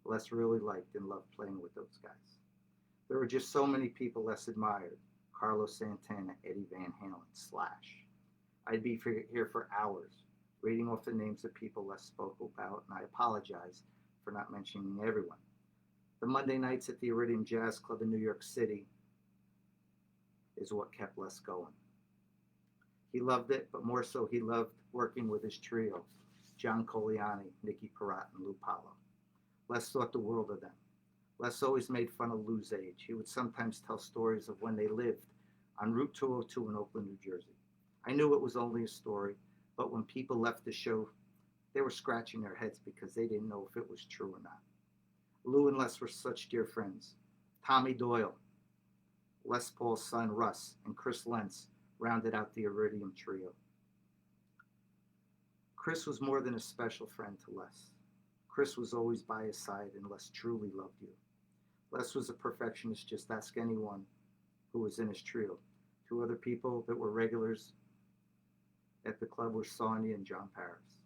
Les really liked and loved playing with those guys. There were just so many people Les admired. Carlos Santana, Eddie Van Halen, Slash. I'd be here for hours, reading off the names of people Les spoke about, and I apologize for not mentioning everyone. The Monday nights at the Iridium Jazz Club in New York City is what kept Les going. He loved it, but more so he loved working with his trio, John Coliani, Nicky Perat, and Lou Palo. Les thought the world of them. Les always made fun of Lou's age. He would sometimes tell stories of when they lived on Route 202 in Oakland, New Jersey. I knew it was only a story, but when people left the show, they were scratching their heads because they didn't know if it was true or not. Lou and Les were such dear friends. Tommy Doyle, Les Paul's son Russ, and Chris Lentz rounded out the Iridium trio. Chris was more than a special friend to Les. Chris was always by his side, and Les truly loved you. Les was a perfectionist. Just ask anyone who was in his trio. Two other people that were regulars at the club were Sonia and John Paris.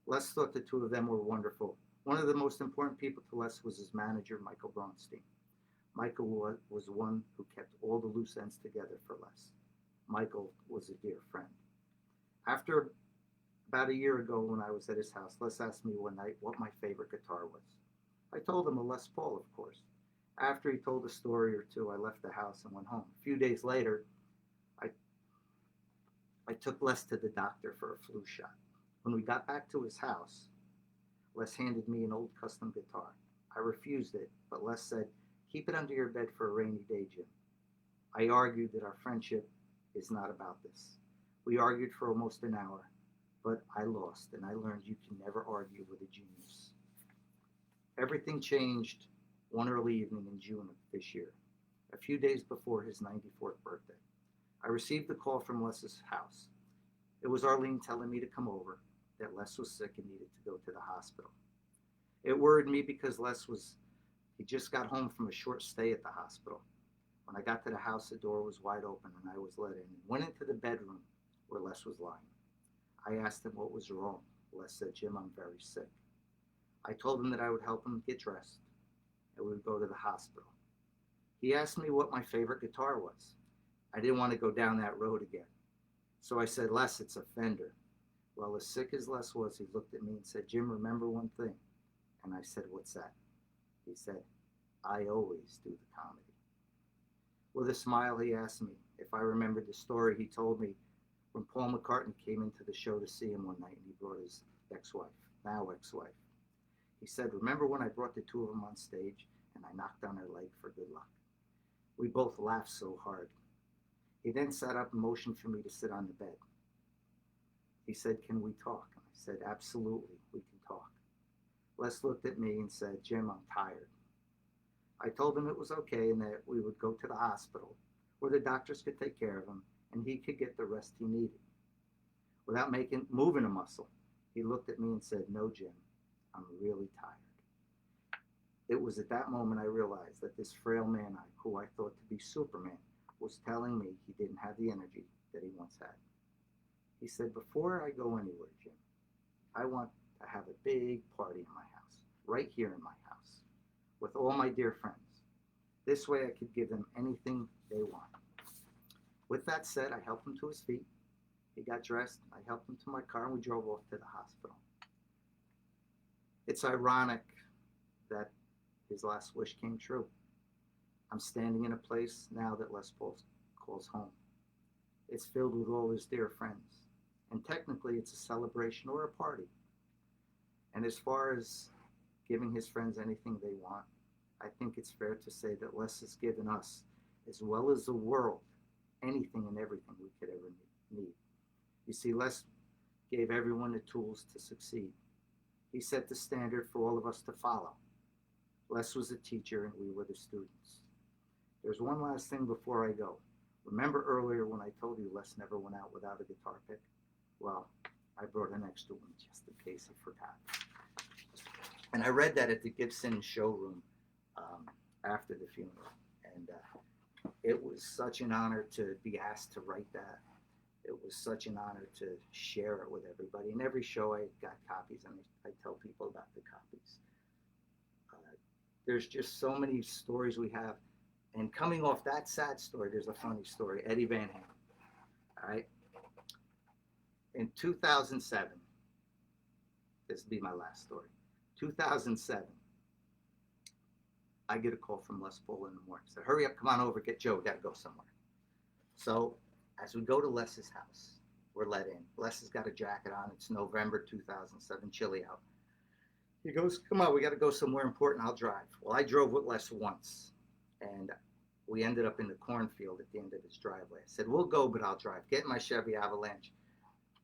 Les thought the two of them were wonderful. One of the most important people to Les was his manager, Michael Bronstein. Michael was the one who kept all the loose ends together for Les. Michael was a dear friend. After about a year ago when I was at his house, Les asked me one night what my favorite guitar was. I told him a Les Paul, of course. After he told a story or two, I left the house and went home. A few days later, I took Les to the doctor for a flu shot. When we got back to his house, Les handed me an old custom guitar. I refused it, but Les said, "Keep it under your bed for a rainy day, Jim." I argued that our friendship is not about this. We argued for almost an hour, but I lost, and I learned you can never argue with a genius. Everything changed one early evening in June of this year, a few days before his 94th birthday. I received a call from Les's house. It was Arlene telling me to come over, that Les was sick and needed to go to the hospital. It worried me because he just got home from a short stay at the hospital. When I got to the house, the door was wide open and I was let in and went into the bedroom where Les was lying. I asked him what was wrong. Les said, "Jim, I'm very sick." I told him that I would help him get dressed and we would go to the hospital. He asked me what my favorite guitar was. I didn't want to go down that road again. So I said, "Les, it's a Fender." Well, as sick as Les was, he looked at me and said, "Jim, remember one thing." And I said, "What's that?" He said, "I always do the comedy." With a smile, he asked me if I remembered the story he told me when Paul McCartney came into the show to see him one night and he brought his now ex-wife. He said, "Remember when I brought the two of them on stage and I knocked on her leg for good luck?" We both laughed so hard. He then sat up and motioned for me to sit on the bed. He said, "Can we talk?" And I said, "Absolutely, we can talk." Les looked at me and said, "Jim, I'm tired." I told him it was okay and that we would go to the hospital where the doctors could take care of him and he could get the rest he needed. Without moving a muscle, he looked at me and said, "No, Jim, I'm really tired." It was at that moment I realized that this frail man who I thought to be Superman was telling me he didn't have the energy that he once had. He said, "Before I go anywhere, Jim, I want to have a big party in my house, right here in my house, with all my dear friends. This way I could give them anything they want." With that said, I helped him to his feet. He got dressed. I helped him to my car and we drove off to the hospital. It's ironic that his last wish came true. I'm standing in a place now that Les Paul calls home. It's filled with all his dear friends. And technically it's a celebration or a party. And as far as giving his friends anything they want, I think it's fair to say that Les has given us, as well as the world, anything and everything we could ever need. You see, Les gave everyone the tools to succeed. He set the standard for all of us to follow. Les was a teacher and we were the students. There's one last thing before I go. Remember earlier when I told you Les never went out without a guitar pick? Well, I brought an extra one just in case he forgot. And I read that at the Gibson showroom after the funeral. And it was such an honor to be asked to write that. It was such an honor to share it with everybody. In every show I got copies and I tell people about the copies. There's just so many stories we have. And coming off that sad story, there's a funny story. Eddie Van Halen. All right. In 2007, this will be my last story. 2007, I get a call from Les Paul in the morning. Said, hurry up, come on over, get Joe, we got to go somewhere. So as we go to Les's house, we're let in. Les has got a jacket on. It's November 2007, chilly out. He goes, come on, we got to go somewhere important. I'll drive. Well, I drove with Les once, and we ended up in the cornfield at the end of his driveway. I said, we'll go, but I'll drive. Get in my Chevy Avalanche,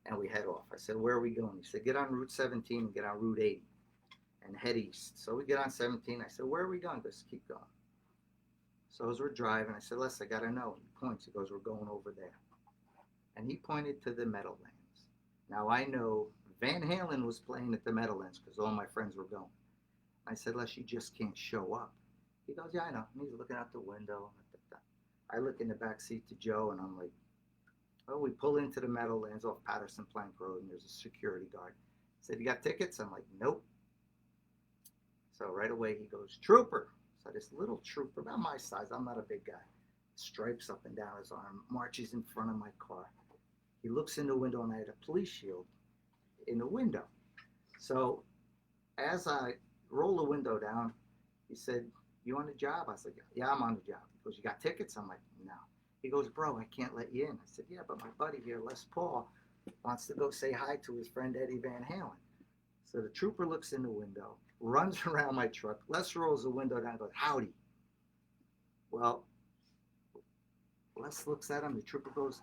and we head off. I said, where are we going? He said, get on Route 17 and get on Route 80 and head east. So we get on 17. I said, where are we going? He goes, keep going. So as we're driving, I said, Les, I got to know. He points. He goes, we're going over there. And he pointed to the Meadowlands. Now, I know Van Halen was playing at the Meadowlands because all my friends were going. I said, Les, you just can't show up. He goes, yeah, I know. And he's looking out the window. I look in the back seat to Joe, and I'm like, well, we pull into the Meadowlands off Patterson Plank Road, and there's a security guard. He said, you got tickets? I'm like, nope. So right away he goes, trooper. So this little trooper, about my size, I'm not a big guy, stripes up and down his arm, marches in front of my car. He looks in the window, and I had a police shield in the window. So as I roll the window down, he said, you on the job? I said, yeah, I'm on the job. He goes, you got tickets? I'm like, no. He goes, bro, I can't let you in. I said, yeah, but my buddy here, Les Paul, wants to go say hi to his friend Eddie Van Halen. So the trooper looks in the window, runs around my truck. Les rolls the window down and goes, howdy. Well, Les looks at him. The trooper goes,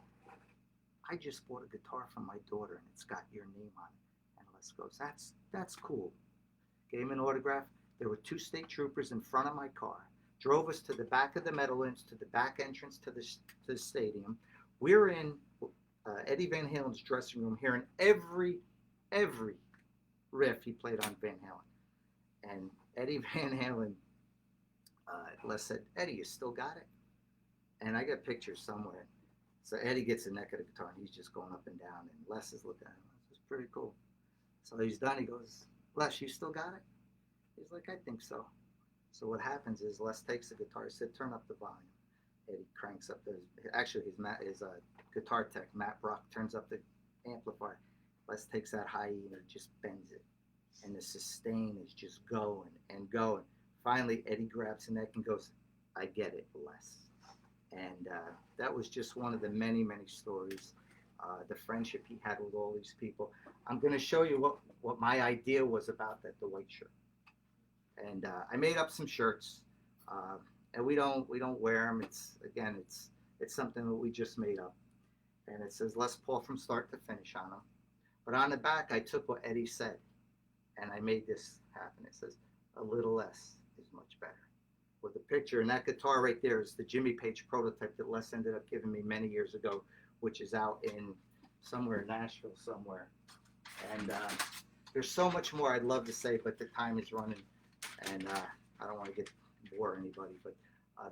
I just bought a guitar from my daughter, and it's got your name on it. And Les goes, that's cool. Gave him an autograph. There were two state troopers in front of my car. Drove us to the back of the Meadowlands, to the back entrance to the stadium. We're in Eddie Van Halen's dressing room, hearing every riff he played on Van Halen. And Eddie Van Halen, Les said, Eddie, you still got it? And I got pictures somewhere. So Eddie gets the neck of the guitar, and he's just going up and down, and Les is looking at him. It's pretty cool. So he's done. He goes, Les, you still got it? He's like, I think so. So what happens is Les takes the guitar, he said, turn up the volume. Eddie cranks up his guitar tech, Matt Brock, turns up the amplifier. Les takes that high E and just bends it. And the sustain is just going and going. Finally, Eddie grabs the neck and goes, I get it, Les. And that was just one of the many, many stories. The friendship he had with all these people. I'm going to show you what my idea was about the white shirt. And I made up some shirts, and we don't wear them. It's something that we just made up, and it says Les Paul from start to finish on them. But on the back, I took what Eddie said, and I made this happen. It says a little less is much better, with a picture. And that guitar right there is the Jimmy Page prototype that Les ended up giving me many years ago, which is out in somewhere in Nashville somewhere. And there's so much more I'd love to say, but the time is running. And I don't want to bore anybody, but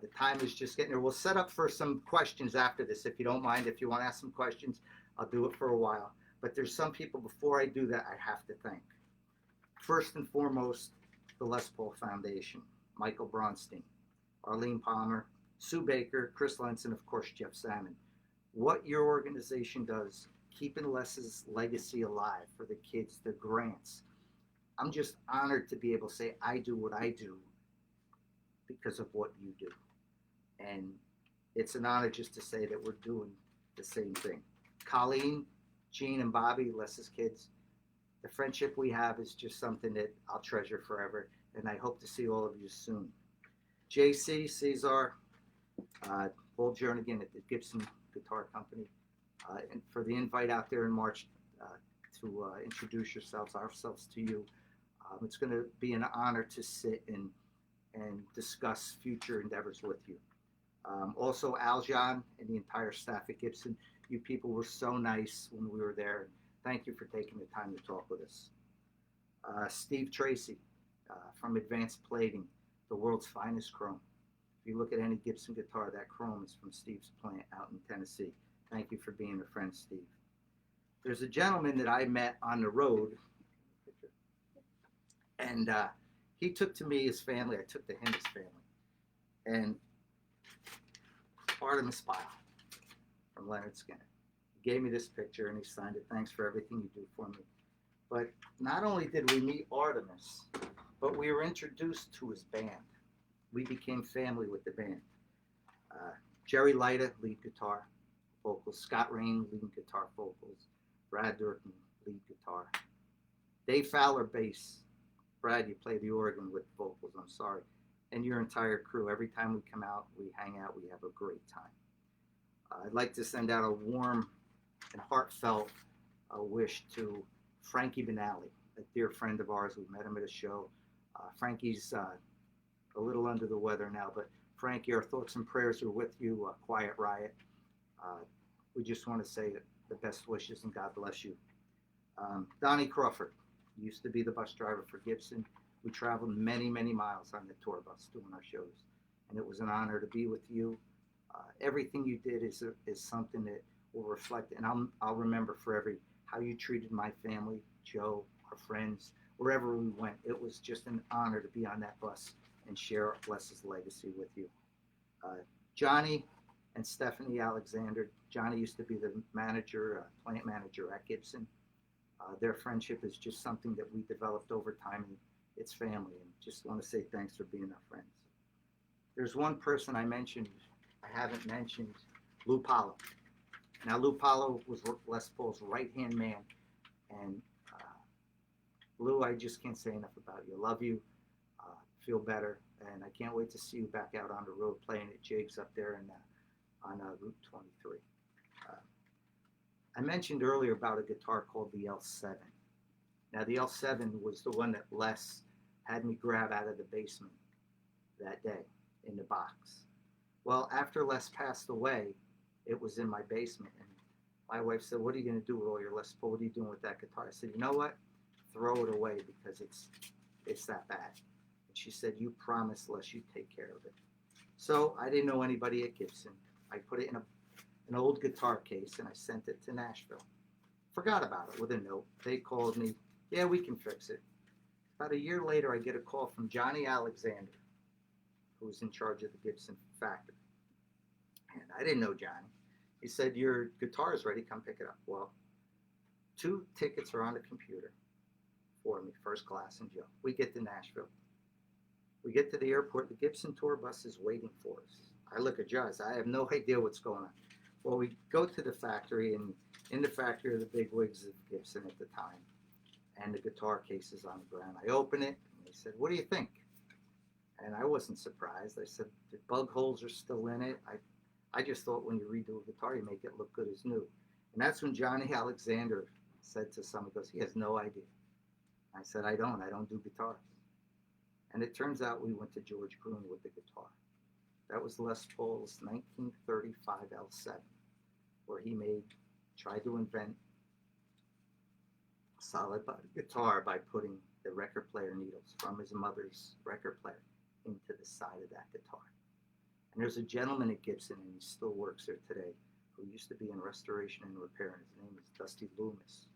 the time is just getting there. We'll set up for some questions after this, if you don't mind. If you want to ask some questions, I'll do it for a while. But there's some people, before I do that, I have to thank. First and foremost, the Les Paul Foundation, Michael Bronstein, Arlene Palmer, Sue Baker, Chris Lenson, of course, Jeff Salmon. What your organization does, keeping Les's legacy alive for the kids, the grants. I'm just honored to be able to say I do what I do because of what you do. And it's an honor just to say that we're doing the same thing. Colleen, Jean, and Bobby, Les's kids, the friendship we have is just something that I'll treasure forever, and I hope to see all of you soon. JC, Cesar, Paul Jernigan at the Gibson Guitar Company, and for the invite out there in March to introduce ourselves to you. It's going to be an honor to sit and discuss future endeavors with you. Also, Aljan and the entire staff at Gibson, you people were so nice when we were there. Thank you for taking the time to talk with us. Steve Tracy from Advanced Plating, the world's finest chrome. If you look at any Gibson guitar, that chrome is from Steve's plant out in Tennessee. Thank you for being a friend, Steve. There's a gentleman that I met on the road, and he took to me his family. I took to him his family. And Artemis Pile from Leonard Skinner. He gave me this picture and he signed it. Thanks for everything you do for me. But not only did we meet Artemis, but we were introduced to his band. We became family with the band. Jerry Leiter, lead guitar, vocals. Scott Rain, lead guitar, vocals. Brad Durkin, lead guitar. Dave Fowler, bass. Brad, you play the organ with vocals, I'm sorry. And your entire crew. Every time we come out, we hang out, we have a great time. I'd like to send out a warm and heartfelt wish to Frankie Benally, a dear friend of ours. We met him at a show. Frankie's a little under the weather now, but Frankie, our thoughts and prayers are with you. Quiet Riot. We just want to say the best wishes and God bless you. Donnie Crawford used to be the bus driver for Gibson. We traveled many, many miles on the tour bus doing our shows, and it was an honor to be with you. Everything you did is something that will reflect, and I'll remember forever how you treated my family, Joe, our friends, wherever we went. It was just an honor to be on that bus and share Les's legacy with you. Johnny and Stephanie Alexander. Johnny used to be the manager, plant manager at Gibson. Their friendship is just something that we developed over time, and it's family, and just want to say thanks for being our friends. There's one person I haven't mentioned, Lou Palo. Now, Lou Palo was Les Paul's right-hand man, and Lou, I just can't say enough about you. Love you, feel better, and I can't wait to see you back out on the road playing at Jake's up there on Route 23. I mentioned earlier about a guitar called the L7. Now, the L7 was the one that Les had me grab out of the basement that day in the box. Well, after Les passed away, it was in my basement, and my wife said, "What are you going to do with all your Les Paul? What are you doing with that guitar?" I said, "You know what? Throw it away because it's that bad." And she said, "You promised Les you'd take care of it." So I didn't know anybody at Gibson. I put it in an old guitar case, and I sent it to Nashville. Forgot about it with a note. They called me, "Yeah, we can fix it." About a year later, I get a call from Johnny Alexander, who was in charge of the Gibson factory. And I didn't know Johnny. He said, "Your guitar is ready, come pick it up." Well, 2 tickets are on the computer for me, first class and Joe. We get to Nashville. We get to the airport. The Gibson tour bus is waiting for us. I look at Joe. I have no idea what's going on. Well, we go to the factory, and in the factory are the big wigs of Gibson at the time. And the guitar case is on the ground. I open it, and they said, "What do you think?" And I wasn't surprised. I said, "The bug holes are still in it." I just thought when you redo a guitar, you make it look good as new. And that's when Johnny Alexander said to someone, he goes, "He has no idea." I said, I don't do guitars. And it turns out we went to George Gruen with the guitar. That was Les Paul's 1935 L7, where he tried to invent a solid guitar by putting the record player needles from his mother's record player into the side of that guitar. And there's a gentleman at Gibson, and he still works there today, who used to be in restoration and repair, and his name is Dusty Loomis.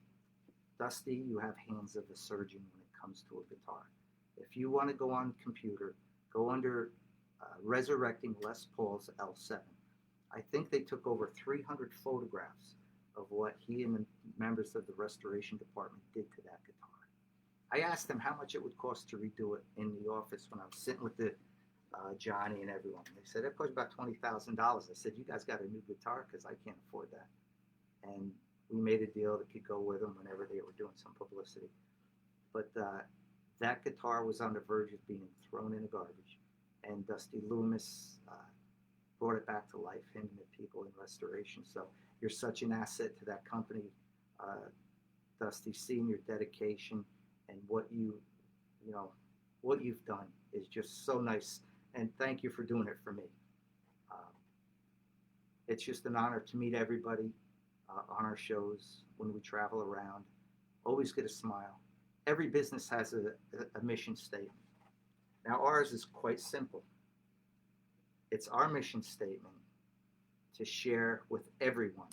Dusty, you have hands of a surgeon when it comes to a guitar. If you want to go on computer, go under Resurrecting Les Paul's L7. I think they took over 300 photographs of what he and the members of the restoration department did to that guitar. I asked them how much it would cost to redo it in the office when I was sitting with the Johnny and everyone. They said it cost about $20,000. I said, "You guys got a new guitar? Because I can't afford that." And we made a deal that could go with them whenever they were doing some publicity. But that guitar was on the verge of being thrown in the garbage. And Dusty Loomis brought it back to life, him and the people in restoration. So you're such an asset to that company, Dusty, seeing your dedication and what you've done is just so nice. And thank you for doing it for me. It's just an honor to meet everybody on our shows when we travel around. Always get a smile. Every business has a mission statement. Now, ours is quite simple. It's our mission statement to share with everyone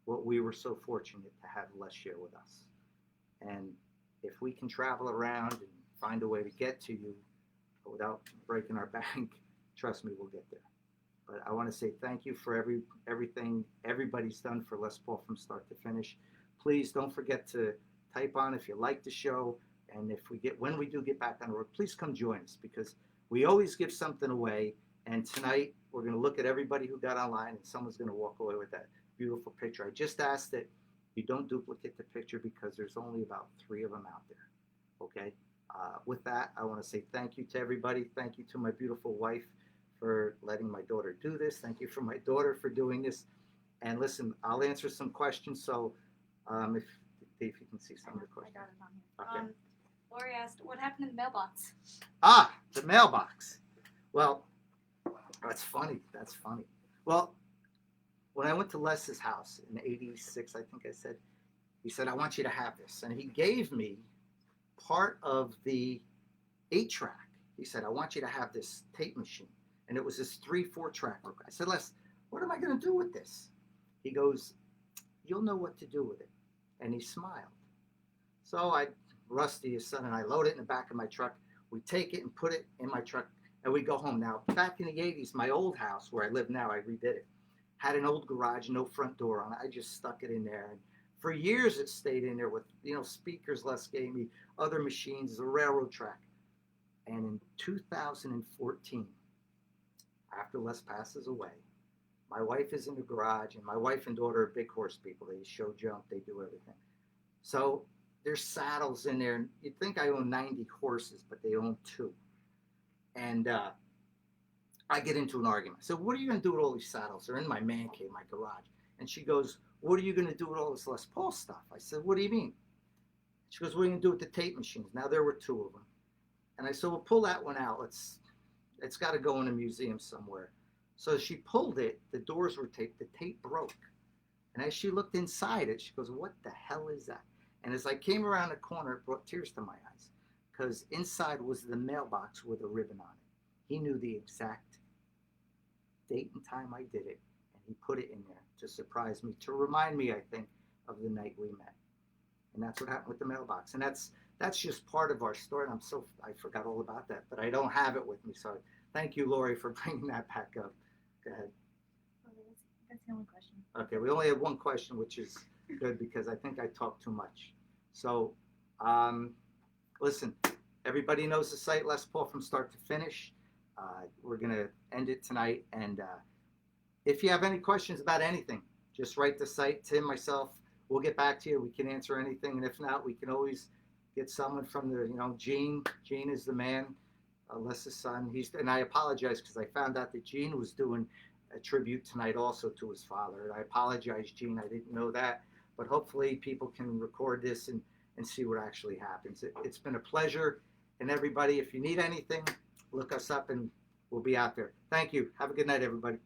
what we were so fortunate to have Les share with us. And if we can travel around and find a way to get to you without breaking our bank, trust me, we'll get there. But I want to say thank you for everything everybody's done for Les Paul from start to finish. Please don't forget to type on if you like the show, and if we get when we do get back on the road, please come join us because we always give something away. And tonight we're going to look at everybody who got online, and someone's going to walk away with that beautiful picture. I just asked that you don't duplicate the picture because there's only about 3 of them out there. Okay. With that, I want to say thank you to everybody. Thank you to my beautiful wife for letting my daughter do this. Thank you for my daughter for doing this. And listen, I'll answer some questions. So if Dave, you can see some of the questions. I got it on here. Okay. Lori asked, what happened in the mailbox? The mailbox. Well, that's funny. That's funny. Well, when I went to Les's house in '86, I think I said, he said, I want you to have this. And he gave me part of the 8-track. He said, I want you to have this tape machine. And it was this 3/4 track. I said, Les, what am I going to do with this? He goes, you'll know what to do with it. And he smiled. So Rusty, his son, and I load it in the back of my truck. We take it and put it in my truck, and we go home. Now, back in the 80s, my old house where I live now, I redid it, had an old garage, no front door on it. I just stuck it in there. And for years, it stayed in there with, speakers Les gave me, other machines, the railroad track. And in 2014, after Les passes away, my wife is in the garage, and my wife and daughter are big horse people. They show jump, they do everything. So there's saddles in there. You'd think I own 90 horses, but they own 2. And I get into an argument. So what are you going to do with all these saddles? They're in my man cave, my garage. And she goes, what are you going to do with all this Les Paul stuff? I said, what do you mean? She goes, what are you going to do with the tape machines? Now there were 2 of them. And I said, well, pull that one out. It's got to go in a museum somewhere. So she pulled it. The doors were taped. The tape broke. And as she looked inside it, she goes, what the hell is that? And as I came around the corner, it brought tears to my eyes because inside was the mailbox with a ribbon on it. He knew the exact date and time I did it, and he put it in there to surprise me, to remind me, I think, of the night we met. And that's what happened with the mailbox. And that's just part of our story. And I forgot all about that, but I don't have it with me. So thank you, Lori, for bringing that back up. Go ahead. That's the only question. Okay, we only have one question, which is good because I think I talked too much. So, listen, everybody knows the site, Les Paul from start to finish. We're going to end it tonight. And if you have any questions about anything, just write the site. Tim, myself, we'll get back to you. We can answer anything. And if not, we can always get someone from the, Gene. Gene is the man, Les's son. And I apologize because I found out that Gene was doing a tribute tonight also to his father. And I apologize, Gene. I didn't know that. But hopefully people can record this and see what actually happens. It's been a pleasure. And everybody, if you need anything, look us up and we'll be out there. Thank you. Have a good night, everybody.